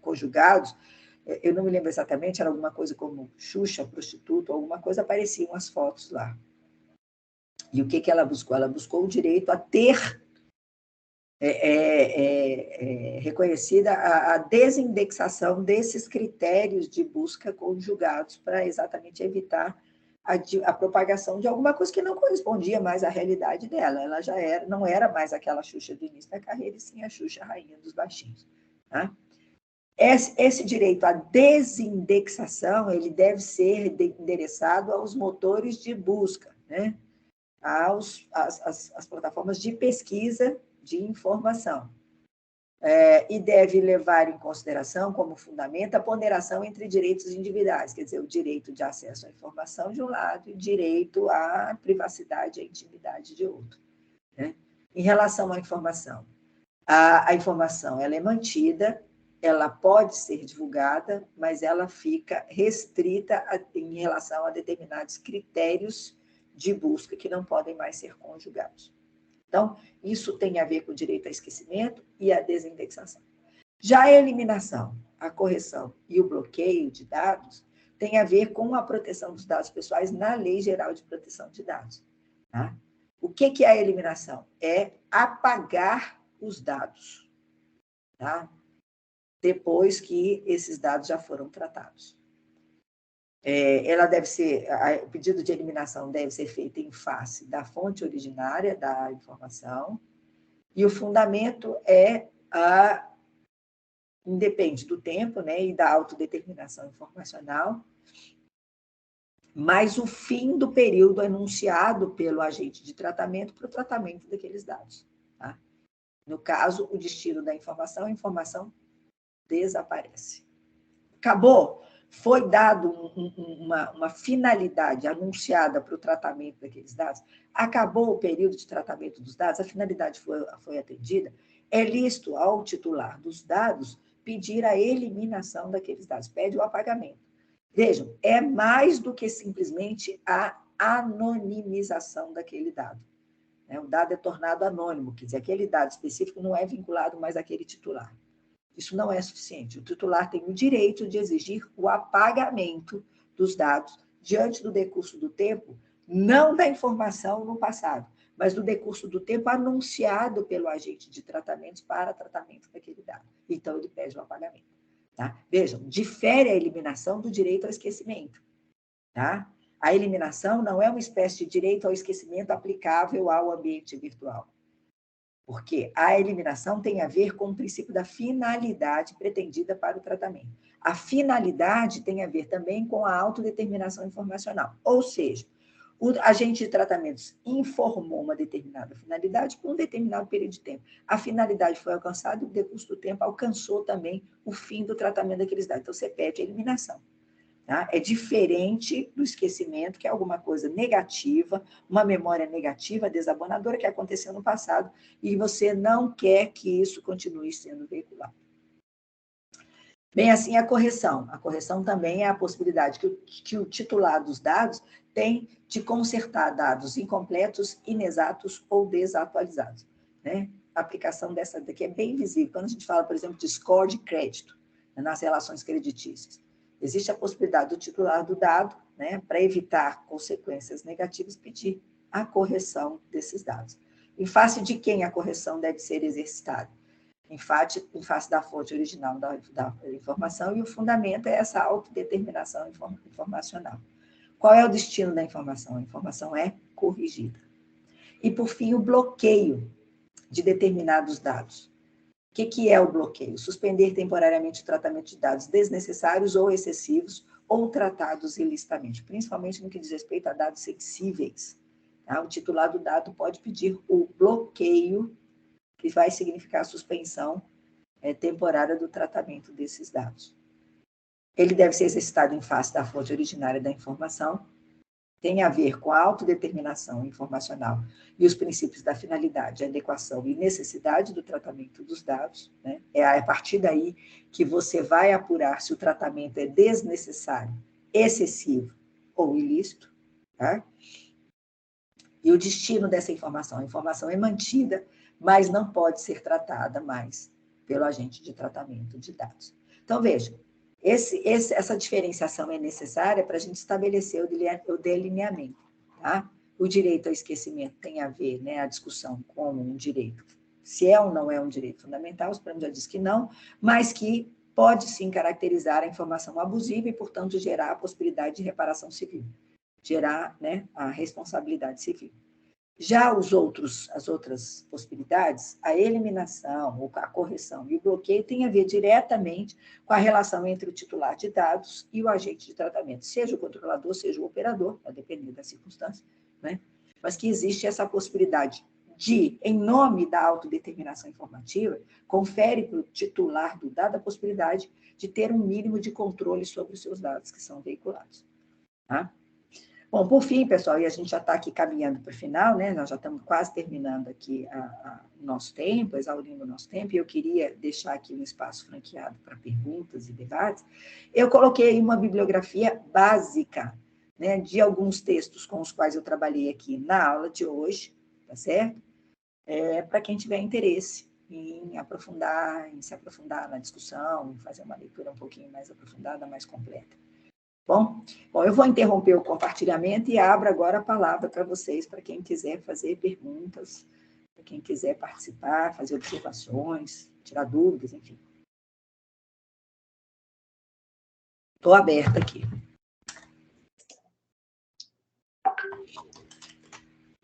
conjugados, eu não me lembro exatamente, era alguma coisa como Xuxa, prostituta, alguma coisa, apareciam as fotos lá. E o que ela buscou? Ela buscou o direito a ter reconhecida a desindexação desses critérios de busca conjugados para exatamente evitar a propagação de alguma coisa que não correspondia mais à realidade dela. Ela já não era mais aquela Xuxa do início da carreira, e sim a Xuxa rainha dos baixinhos. Tá? Esse direito à desindexação ele deve ser endereçado aos motores de busca, né? Às plataformas de pesquisa de informação. E deve levar em consideração, como fundamento, a ponderação entre direitos individuais, quer dizer, o direito de acesso à informação de um lado e o direito à privacidade e à intimidade de outro. Né? Em relação à informação, a informação ela é mantida, ela pode ser divulgada, mas ela fica restrita em relação a determinados critérios de busca que não podem mais ser conjugados. Então, isso tem a ver com o direito ao esquecimento e a desindexação. Já a eliminação, a correção e o bloqueio de dados tem a ver com a proteção dos dados pessoais na Lei Geral de Proteção de Dados. Tá? O que é a eliminação? É apagar os dados, tá? Depois que esses dados já foram tratados. O pedido de eliminação deve ser feito em face da fonte originária da informação, e o fundamento independe do tempo, né, e da autodeterminação informacional, mas o fim do período anunciado pelo agente de tratamento para o tratamento daqueles dados. Tá? No caso, o destino da informação, a informação desaparece. Acabou? Foi dado uma finalidade anunciada para o tratamento daqueles dados? Acabou o período de tratamento dos dados? A finalidade foi atendida? É lícito ao titular dos dados pedir a eliminação daqueles dados, pede o apagamento. Vejam, é mais do que simplesmente a anonimização daquele dado. O dado é tornado anônimo, quer dizer, aquele dado específico não é vinculado mais àquele titular. Isso não é suficiente. O titular tem o direito de exigir o apagamento dos dados diante do decurso do tempo, não da informação no passado, mas do decurso do tempo anunciado pelo agente de tratamentos para tratamento daquele dado. Então, ele pede o apagamento. Tá? Vejam, difere a eliminação do direito ao esquecimento. Tá? A eliminação não é uma espécie de direito ao esquecimento aplicável ao ambiente virtual. Porque a eliminação tem a ver com o princípio da finalidade pretendida para o tratamento. A finalidade tem a ver também com a autodeterminação informacional. Ou seja, o agente de tratamentos informou uma determinada finalidade por um determinado período de tempo. A finalidade foi alcançada e o decurso do tempo alcançou também o fim do tratamento daqueles dados. Então, você pede a eliminação. Tá? É diferente do esquecimento, que é alguma coisa negativa, uma memória negativa, desabonadora, que aconteceu no passado, e você não quer que isso continue sendo veiculado. Bem assim, a correção. A correção também é a possibilidade que o titular dos dados tem de consertar dados incompletos, inexatos ou desatualizados. Né? A aplicação dessa daqui é bem visível. Quando a gente fala, por exemplo, de score de crédito, né, nas relações creditícias, existe a possibilidade do titular do dado, né, para evitar consequências negativas, pedir a correção desses dados. Em face de quem a correção deve ser exercitada? Em face da fonte original da informação, e o fundamento é essa autodeterminação informacional. Qual é o destino da informação? A informação é corrigida. E, por fim, o bloqueio de determinados dados. O que é o bloqueio? Suspender temporariamente o tratamento de dados desnecessários ou excessivos ou tratados ilicitamente, principalmente no que diz respeito a dados sensíveis. Tá? O titular do dado pode pedir o bloqueio, que vai significar a suspensão temporária do tratamento desses dados. Ele deve ser exercitado em face da fonte originária da informação, tem a ver com a autodeterminação informacional e os princípios da finalidade, adequação e necessidade do tratamento dos dados. Né? É a partir daí que você vai apurar se o tratamento é desnecessário, excessivo ou ilícito. Tá? E o destino dessa informação? A informação é mantida, mas não pode ser tratada mais pelo agente de tratamento de dados. Então, veja, essa diferenciação é necessária para a gente estabelecer o delineamento. Tá? O direito ao esquecimento tem a ver, né, a discussão com um direito, se é ou não é um direito fundamental, o Supremo já diz que não, mas que pode sim caracterizar a informação abusiva e, portanto, gerar a possibilidade de reparação civil, gerar, né, a responsabilidade civil. Já as outras possibilidades, a eliminação, ou a correção e o bloqueio tem a ver diretamente com a relação entre o titular de dados e o agente de tratamento, seja o controlador, seja o operador, a depender da circunstância, né? Mas que existe essa possibilidade de, em nome da autodeterminação informativa, confere para o titular do dado a possibilidade de ter um mínimo de controle sobre os seus dados que são veiculados. Tá? Bom, por fim, pessoal, e a gente já está aqui caminhando para o final, né? Nós já estamos quase terminando aqui o nosso tempo, exaurindo o nosso tempo, e eu queria deixar aqui um espaço franqueado para perguntas e debates. Eu coloquei uma bibliografia básica, né, de alguns textos com os quais eu trabalhei aqui na aula de hoje, tá certo? Para quem tiver interesse em aprofundar, em se aprofundar na discussão, em fazer uma leitura um pouquinho mais aprofundada, mais completa. Bom, eu vou interromper o compartilhamento e abro agora a palavra para vocês, para quem quiser fazer perguntas, para quem quiser participar, fazer observações, tirar dúvidas, enfim. Estou aberta aqui.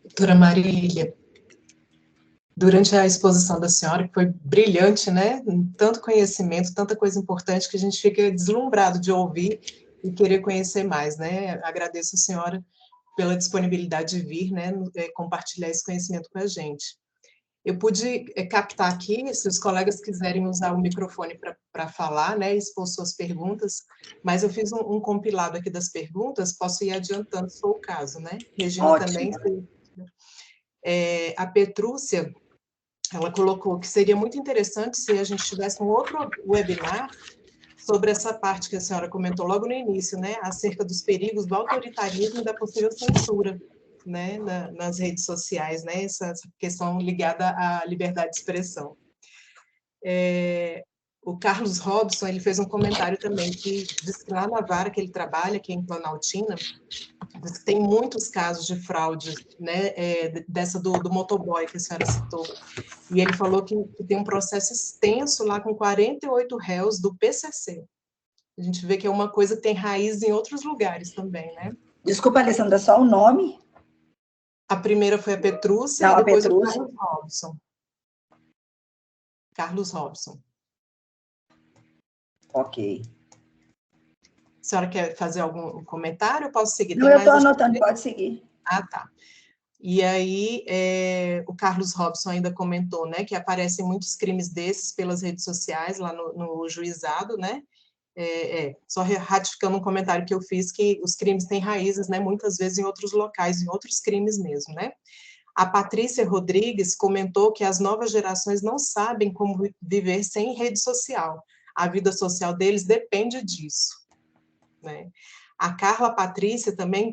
Doutora Marília, durante a exposição da senhora, que foi brilhante, né? Tanto conhecimento, tanta coisa importante que a gente fica deslumbrado de ouvir e querer conhecer mais, né? Agradeço a senhora pela disponibilidade de vir, né? Compartilhar esse conhecimento com a gente. Eu pude captar aqui, se os colegas quiserem usar o microfone para falar, né? Expor suas perguntas, mas eu fiz um compilado aqui das perguntas, posso ir adiantando se for o caso, né? Regina Ótimo. também. A Petrúcia, ela colocou que seria muito interessante se a gente tivesse um outro webinar sobre essa parte que a senhora comentou logo no início, né, acerca dos perigos do autoritarismo e da possível censura, né, nas redes sociais, né, essa questão ligada à liberdade de expressão. O Carlos Robson, ele fez um comentário também que diz que lá na vara que ele trabalha, que é em Planaltina, tem muitos casos de fraude, né, dessa do motoboy que a senhora citou. E ele falou que tem um processo extenso lá com 48 réus do PCC. A gente vê que é uma coisa que tem raiz em outros lugares também, né? Desculpa, Alessandra, só o nome? A primeira foi a Petrúcia Não, e depois a o Petrúcia. Carlos Robson. Carlos Robson. Ok. A senhora quer fazer algum comentário? Eu posso seguir? Não, Tem eu mais estou anotando, pode seguir. Ah, tá. E aí, o Carlos Robson ainda comentou, né, que aparecem muitos crimes desses pelas redes sociais, lá no juizado, né? Só ratificando um comentário que eu fiz, que os crimes têm raízes, né, muitas vezes em outros locais, em outros crimes mesmo, né? A Patrícia Rodrigues comentou que as novas gerações não sabem como viver sem rede social. A vida social deles depende disso, né? A Carla Patrícia também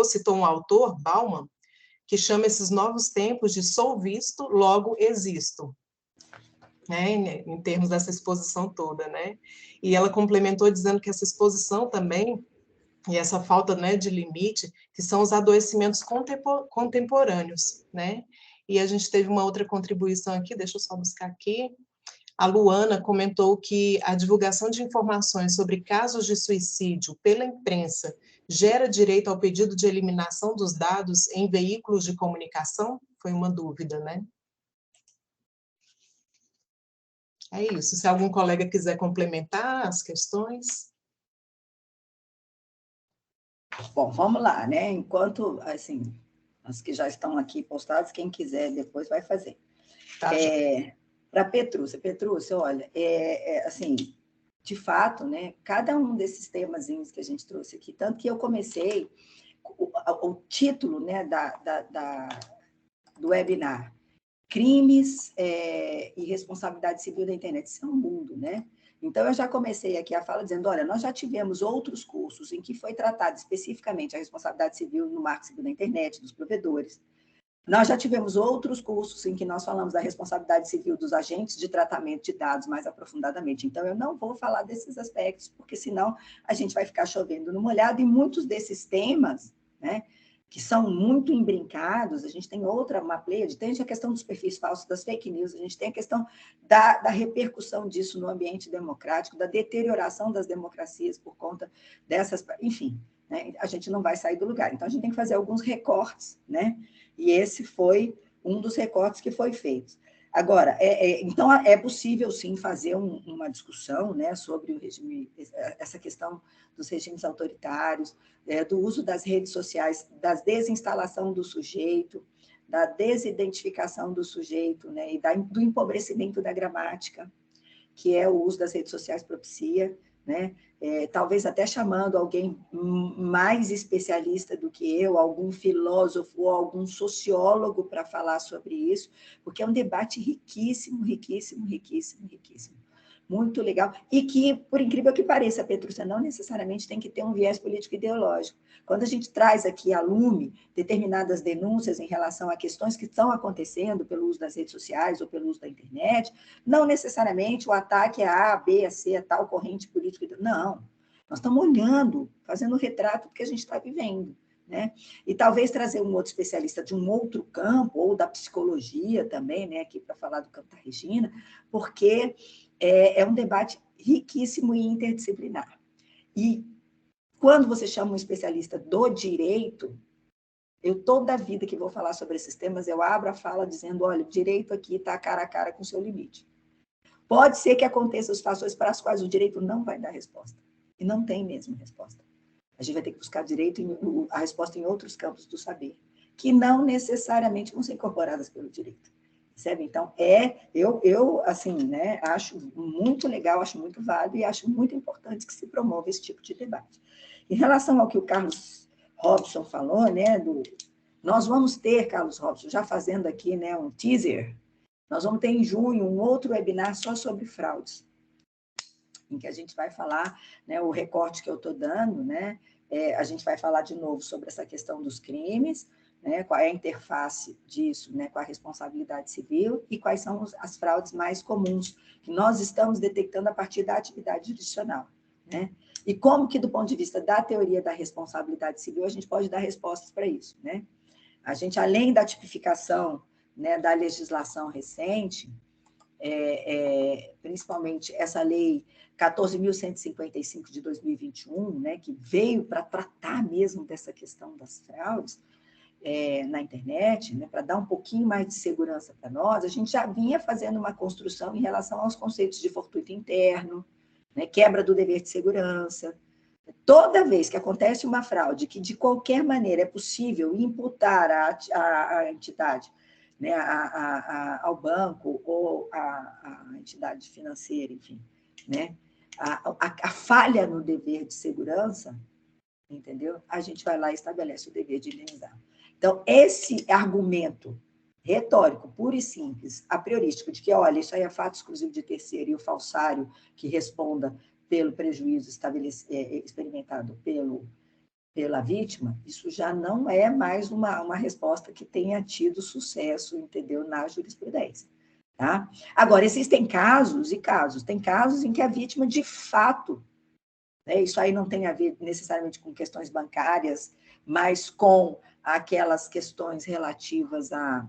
citou um autor, Bauman, que chama esses novos tempos de sou visto, logo existo, né, em termos dessa exposição toda, né? E ela complementou dizendo que essa exposição também, e essa falta, né, de limite, que são os adoecimentos contemporâneos, né? E a gente teve uma outra contribuição aqui, deixa eu só buscar aqui. A Luana comentou que a divulgação de informações sobre casos de suicídio pela imprensa gera direito ao pedido de eliminação dos dados em veículos de comunicação? Foi uma dúvida, né? É isso. Se algum colega quiser complementar as questões. Bom, vamos lá, né? Enquanto, assim, as que já estão aqui postadas, quem quiser depois vai fazer. Tá, para Petrúcia, olha, assim, de fato, né, cada um desses temazinhos que a gente trouxe aqui, tanto que eu comecei, o título, né, do webinar, Crimes e Responsabilidade Civil da Internet, isso é um mundo, né? Então, eu já comecei aqui a fala dizendo, olha, nós já tivemos outros cursos em que foi tratada especificamente a responsabilidade civil no marco civil da internet, dos provedores. Nós já tivemos outros cursos em que nós falamos da responsabilidade civil dos agentes de tratamento de dados mais aprofundadamente. Então, eu não vou falar desses aspectos, porque senão a gente vai ficar chovendo no molhado, e muitos desses temas, né, que são muito embrincados, a gente tem uma pleiade, tem a questão dos perfis falsos, das fake news, a gente tem a questão da repercussão disso no ambiente democrático, da deterioração das democracias por conta dessas, enfim, né, a gente não vai sair do lugar. Então, a gente tem que fazer alguns recortes, né? E esse foi um dos recortes que foi feito. Agora, então, é possível, sim, fazer uma discussão, né, sobre o regime, essa questão dos regimes autoritários, do uso das redes sociais, da desinstalação do sujeito, da desidentificação do sujeito, né, e do empobrecimento da gramática, que é o uso das redes sociais propicia, né? Talvez até chamando alguém mais especialista do que eu, algum filósofo ou algum sociólogo para falar sobre isso, porque é um debate riquíssimo, riquíssimo, riquíssimo, riquíssimo. Muito legal. E que, por incrível que pareça, Petrúcia, não necessariamente tem que ter um viés político-ideológico. Quando a gente traz aqui à lume determinadas denúncias em relação a questões que estão acontecendo pelo uso das redes sociais ou pelo uso da internet, não necessariamente o ataque é a B, a C, a tal corrente política. Não. Nós estamos olhando, fazendo um retrato do que a gente está vivendo, né? E talvez trazer um outro especialista de um outro campo, ou da psicologia também, né, aqui para falar do campo da Regina, porque é um debate riquíssimo e interdisciplinar. E quando você chama um especialista do direito, eu toda a vida que vou falar sobre esses temas, eu abro a fala dizendo, olha, o direito aqui está cara a cara com o seu limite. Pode ser que aconteçam situações para as quais o direito não vai dar resposta. E não tem mesmo resposta. A gente vai ter que buscar a resposta em outros campos do saber, que não necessariamente vão ser incorporadas pelo direito. Percebe? Então, eu assim, né, acho muito legal, acho muito válido e acho muito importante que se promova esse tipo de debate. Em relação ao que o Carlos Robson falou, né, nós vamos ter, Carlos Robson, já fazendo aqui, né, um teaser, nós vamos ter em junho um outro webinar só sobre fraudes, em que a gente vai falar, né, o recorte que eu estou dando, né, a gente vai falar de novo sobre essa questão dos crimes, né, qual é a interface disso, né, com a responsabilidade civil e quais são as fraudes mais comuns que nós estamos detectando a partir da atividade jurisdicional, né? E como que, do ponto de vista da teoria da responsabilidade civil, a gente pode dar respostas para isso, né? A gente, além da tipificação, né, da legislação recente, principalmente essa lei 14.155 de 2021, né, que veio para tratar mesmo dessa questão das fraudes na internet, né, para dar um pouquinho mais de segurança para nós, a gente já vinha fazendo uma construção em relação aos conceitos de fortuito interno, né, quebra do dever de segurança. Toda vez que acontece uma fraude que, de qualquer maneira, é possível imputar à entidade, né, ao banco ou à entidade financeira, enfim, né, a falha no dever de segurança, entendeu? A gente vai lá e estabelece o dever de indenizar. Então, esse argumento retórico, puro e simples, a priorístico, de que, olha, isso aí é fato exclusivo de terceiro e o falsário que responda pelo prejuízo experimentado pela vítima, isso já não é mais uma resposta que tenha tido sucesso, entendeu, na jurisprudência. Tá? Agora, existem casos e casos. Tem casos em que a vítima, de fato, né, isso aí não tem a ver necessariamente com questões bancárias, mas com aquelas questões relativas a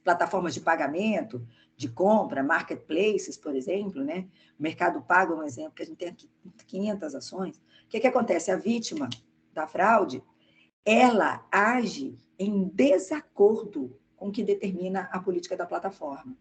plataformas de pagamento, de compra, marketplaces, por exemplo, né? O Mercado Pago é um exemplo, que a gente tem aqui 500 ações. O que acontece? A vítima da fraude, ela age em desacordo com o que determina a política da plataforma.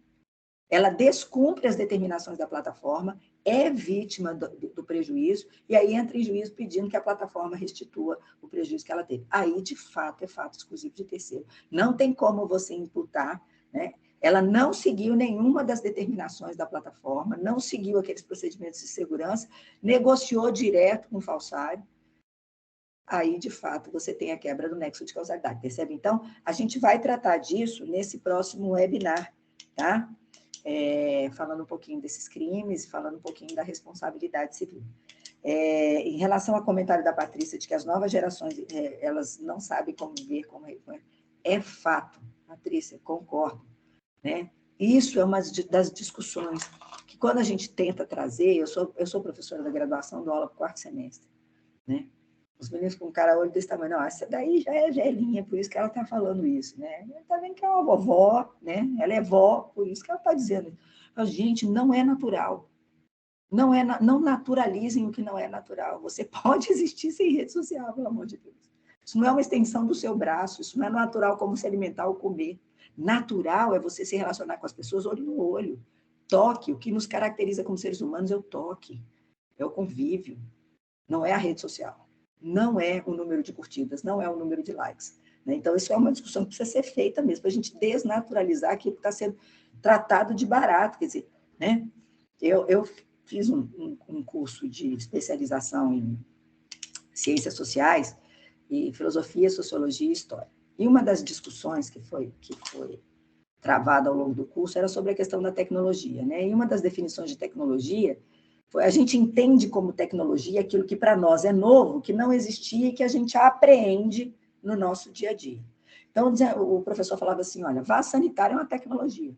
Ela descumpre as determinações da plataforma, é vítima do prejuízo, e aí entra em juízo pedindo que a plataforma restitua o prejuízo que ela teve. Aí, de fato, é fato exclusivo de terceiro. Não tem como você imputar, né? Ela não seguiu nenhuma das determinações da plataforma, não seguiu aqueles procedimentos de segurança, negociou direto com o falsário. Aí, de fato, você tem a quebra do nexo de causalidade, percebe? Então, a gente vai tratar disso nesse próximo webinar, tá? Falando um pouquinho desses crimes, falando um pouquinho da responsabilidade civil. Em relação ao comentário da Patrícia de que as novas gerações elas não sabem como viver, é fato, Patrícia, concordo, né? Isso é uma das discussões que, quando a gente tenta trazer, eu sou professora da graduação, dou aula para o quarto semestre, né? Os meninos com cara olho desse tamanho, não, essa daí já é velhinha, por isso que ela está falando isso, né? Está vendo que é uma vovó, né? Ela é vó, por isso que ela está dizendo. Mas, gente, não é natural. Não naturalizem o que não é natural. Você pode existir sem rede social, pelo amor de Deus. Isso não é uma extensão do seu braço, isso não é natural como se alimentar ou comer. Natural é você se relacionar com as pessoas olho no olho. Toque, o que nos caracteriza como seres humanos é o toque, é o convívio, não é a rede social. Não é o número de curtidas, não é o número de likes. Né? Então, isso é uma discussão que precisa ser feita mesmo, para a gente desnaturalizar aquilo que está sendo tratado de barato. Quer dizer, né? Eu fiz um curso de especialização em ciências sociais e filosofia, sociologia e história. E uma das discussões que foi travada ao longo do curso era sobre a questão da tecnologia. Né? E uma das definições de tecnologia a gente entende como tecnologia aquilo que para nós é novo, que não existia e que a gente apreende no nosso dia a dia. Então, o professor falava assim, olha, vaso sanitário é uma tecnologia.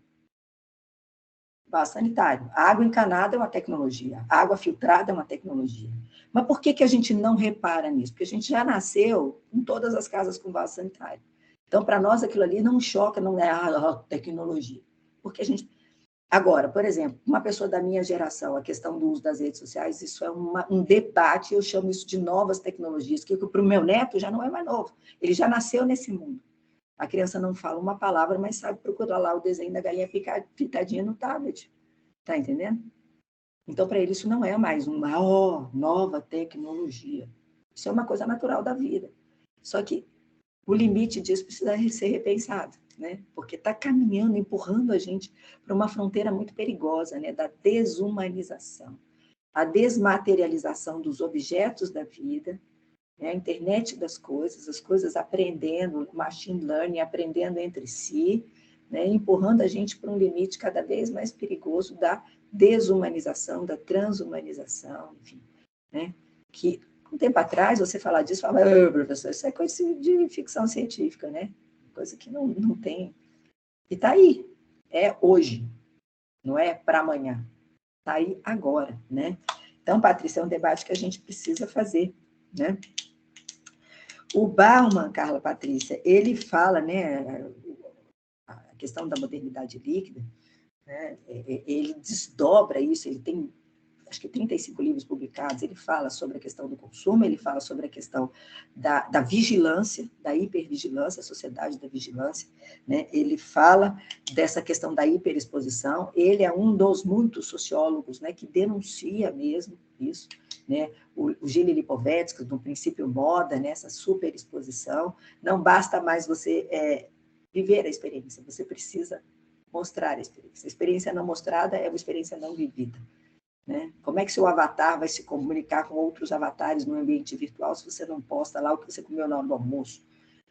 Vaso sanitário. A água encanada é uma tecnologia. A água filtrada é uma tecnologia. Mas por que a gente não repara nisso? Porque a gente já nasceu em todas as casas com vaso sanitário. Então, para nós, aquilo ali não choca, não é tecnologia. Porque a gente... Agora, por exemplo, uma pessoa da minha geração, a questão do uso das redes sociais, isso é um debate, eu chamo isso de novas tecnologias, que para o meu neto já não é mais novo, ele já nasceu nesse mundo. A criança não fala uma palavra, mas sabe procurar lá o desenho da galinha pitadinha no tablet, tá entendendo? Então, para ele, isso não é mais uma nova tecnologia, isso é uma coisa natural da vida. Só que o limite disso precisa ser repensado, né? Porque está caminhando, empurrando a gente para uma fronteira muito perigosa, né? Da desumanização, a desmaterialização dos objetos da vida, né? A internet das coisas, as coisas aprendendo, machine learning, aprendendo entre si, né? Empurrando a gente para um limite cada vez mais perigoso da desumanização, da transhumanização, enfim, né? Que um tempo atrás, você falar disso, falava, professor, isso é coisa de ficção científica, né? Coisa que não tem. E está aí. É hoje, não é para amanhã. Está aí agora, né? Então, Patrícia, é um debate que a gente precisa fazer, né? O Bauman, Carla Patrícia, ele fala, né, a questão da modernidade líquida, né, ele desdobra isso, ele tem, acho que 35 livros publicados, ele fala sobre a questão do consumo, ele fala sobre a questão da vigilância, da hipervigilância, a sociedade da vigilância, né, ele fala dessa questão da hiperexposição, ele é um dos muitos sociólogos, né, que denuncia mesmo isso, né, o Gilles Lipovetsky, no princípio moda, né, essa superexposição, não basta mais você viver a experiência, você precisa mostrar a experiência. A experiência não mostrada é uma experiência não vivida. Né? Como é que seu avatar vai se comunicar com outros avatares no ambiente virtual se você não posta lá o que você comeu na hora do almoço?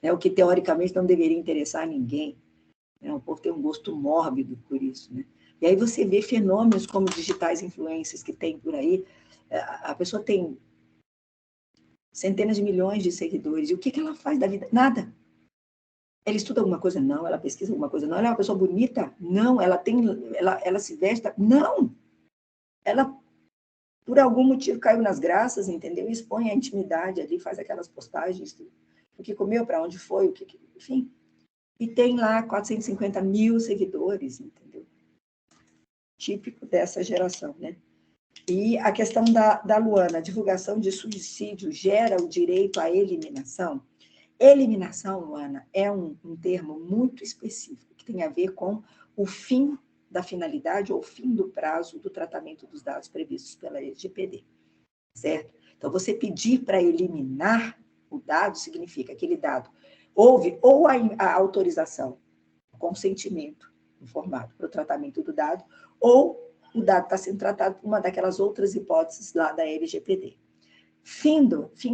Né? O que, teoricamente, não deveria interessar a ninguém. Né? O povo tem um gosto mórbido por isso. Né? E aí você vê fenômenos como digitais influencers que tem por aí. A pessoa tem centenas de milhões de seguidores. E o que ela faz da vida? Nada. Ela estuda alguma coisa? Não. Ela pesquisa alguma coisa? Não. Ela é uma pessoa bonita? Não. Ela se veste? Não. Ela, por algum motivo, caiu nas graças, entendeu? Expõe a intimidade ali, faz aquelas postagens do que comeu, para onde foi, enfim. E tem lá 450 mil seguidores, entendeu? Típico dessa geração, né? E a questão da Luana, a divulgação de suicídio gera o direito à eliminação? Eliminação, Luana, é um termo muito específico, que tem a ver com o fim da finalidade ou fim do prazo do tratamento dos dados previstos pela LGPD, certo? Então, você pedir para eliminar o dado significa que aquele dado houve ou a autorização, o consentimento informado para o tratamento do dado, ou o dado está sendo tratado por uma daquelas outras hipóteses lá da LGPD. Fim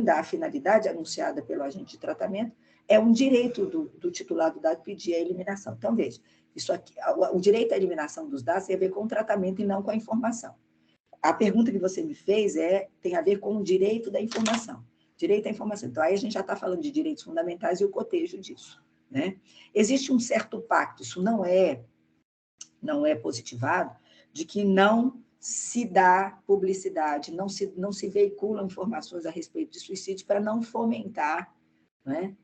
da finalidade anunciada pelo agente de tratamento é um direito do titular do dado pedir a eliminação. Então, veja, isso aqui, o direito à eliminação dos dados tem a ver com o tratamento e não com a informação. A pergunta que você me fez tem a ver com o direito da informação. Direito à informação. Então, aí a gente já está falando de direitos fundamentais e o cotejo disso. Né? Existe um certo pacto, isso não é positivado, de que não se dá publicidade, não se veiculam informações a respeito de suicídio para não fomentar, né,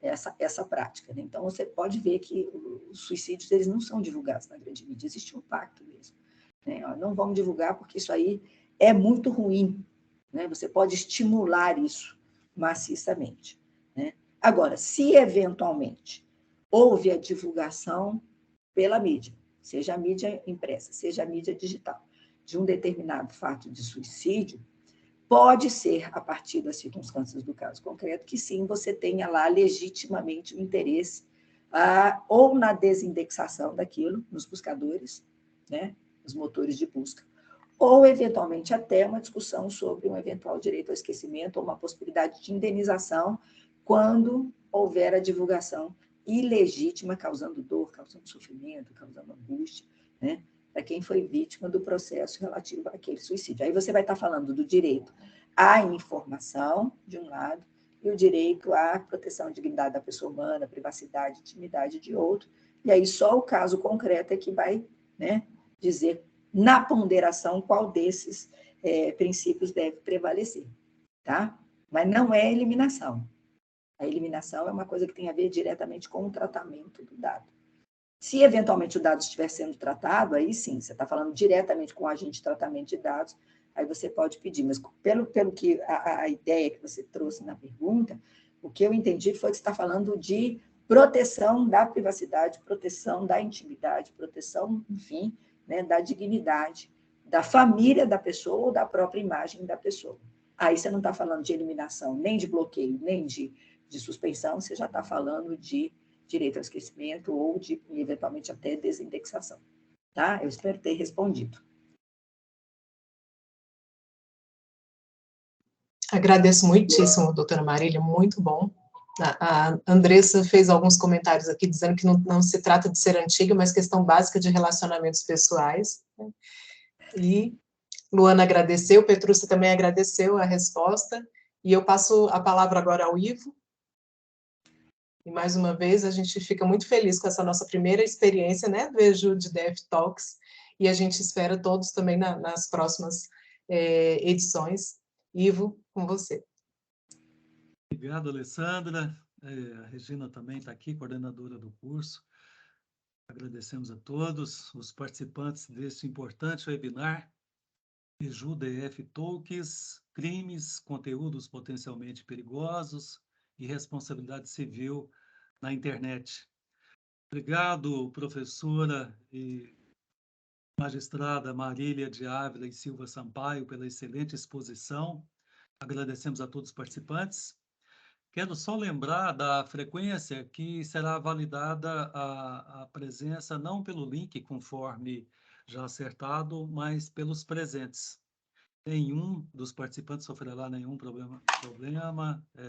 essa prática. Né? Então, você pode ver que os suicídios eles não são divulgados na grande mídia, existe um pacto mesmo. Né? Não vamos divulgar porque isso aí é muito ruim. Né? Você pode estimular isso maciçamente. Né? Agora, se eventualmente houve a divulgação pela mídia, seja a mídia impressa, seja a mídia digital, de um determinado fato de suicídio, pode ser, a partir das circunstâncias do caso concreto, que sim, você tenha lá legitimamente o interesse ou na desindexação daquilo, nos buscadores, né, nos motores de busca, ou, eventualmente, até uma discussão sobre um eventual direito ao esquecimento ou uma possibilidade de indenização quando houver a divulgação ilegítima, causando dor, causando sofrimento, causando angústia, né, para quem foi vítima do processo relativo àquele suicídio. Aí você vai estar falando do direito à informação, de um lado, e o direito à proteção à dignidade da pessoa humana, privacidade, intimidade de outro, e aí só o caso concreto é que vai, né, dizer, na ponderação, qual desses princípios deve prevalecer, tá? Mas não é eliminação. A eliminação é uma coisa que tem a ver diretamente com o tratamento do dado. Se, eventualmente, o dado estiver sendo tratado, aí sim, você está falando diretamente com o agente de tratamento de dados, aí você pode pedir. Mas, pelo que a ideia que você trouxe na pergunta, o que eu entendi foi que você está falando de proteção da privacidade, proteção da intimidade, proteção, enfim, né, da dignidade, da família da pessoa ou da própria imagem da pessoa. Aí você não está falando de eliminação, nem de bloqueio, nem de suspensão, você já está falando de direito ao esquecimento ou de, eventualmente, até desindexação. Tá? Eu espero ter respondido. Agradeço muitíssimo, doutora Marília, muito bom. A Andressa fez alguns comentários aqui dizendo que não se trata de ser antiga, mas questão básica de relacionamentos pessoais. E Luana agradeceu, Petrúcia também agradeceu a resposta, e eu passo a palavra agora ao Ivo. E, mais uma vez, a gente fica muito feliz com essa nossa primeira experiência, né, do EJU de Dev Talks, e a gente espera todos também nas próximas edições. Ivo, com você. Obrigado, Alessandra. A Regina também está aqui, coordenadora do curso. Agradecemos a todos os participantes deste importante webinar, EJU-DF Talks, crimes, conteúdos potencialmente perigosos e responsabilidade civil na internet. Obrigado, professora e magistrada Marília de Ávila e Silva Sampaio, pela excelente exposição. Agradecemos a todos os participantes. Quero só lembrar da frequência que será validada a presença, não pelo link, conforme já acertado, mas pelos presentes. Nenhum dos participantes sofrerá nenhum problema,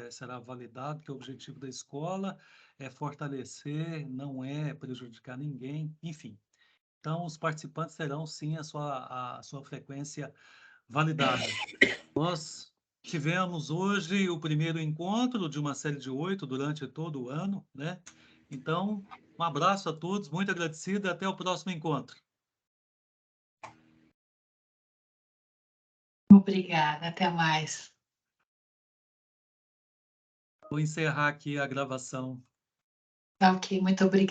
será validado, que o objetivo da escola é fortalecer, não é prejudicar ninguém, enfim. Então, os participantes terão, sim, a sua frequência validada. Nós tivemos hoje o primeiro encontro de uma série de 8 durante todo o ano, né? Então, um abraço a todos, muito agradecido e até o próximo encontro. Obrigada, até mais. Vou encerrar aqui a gravação. Ok, muito obrigada.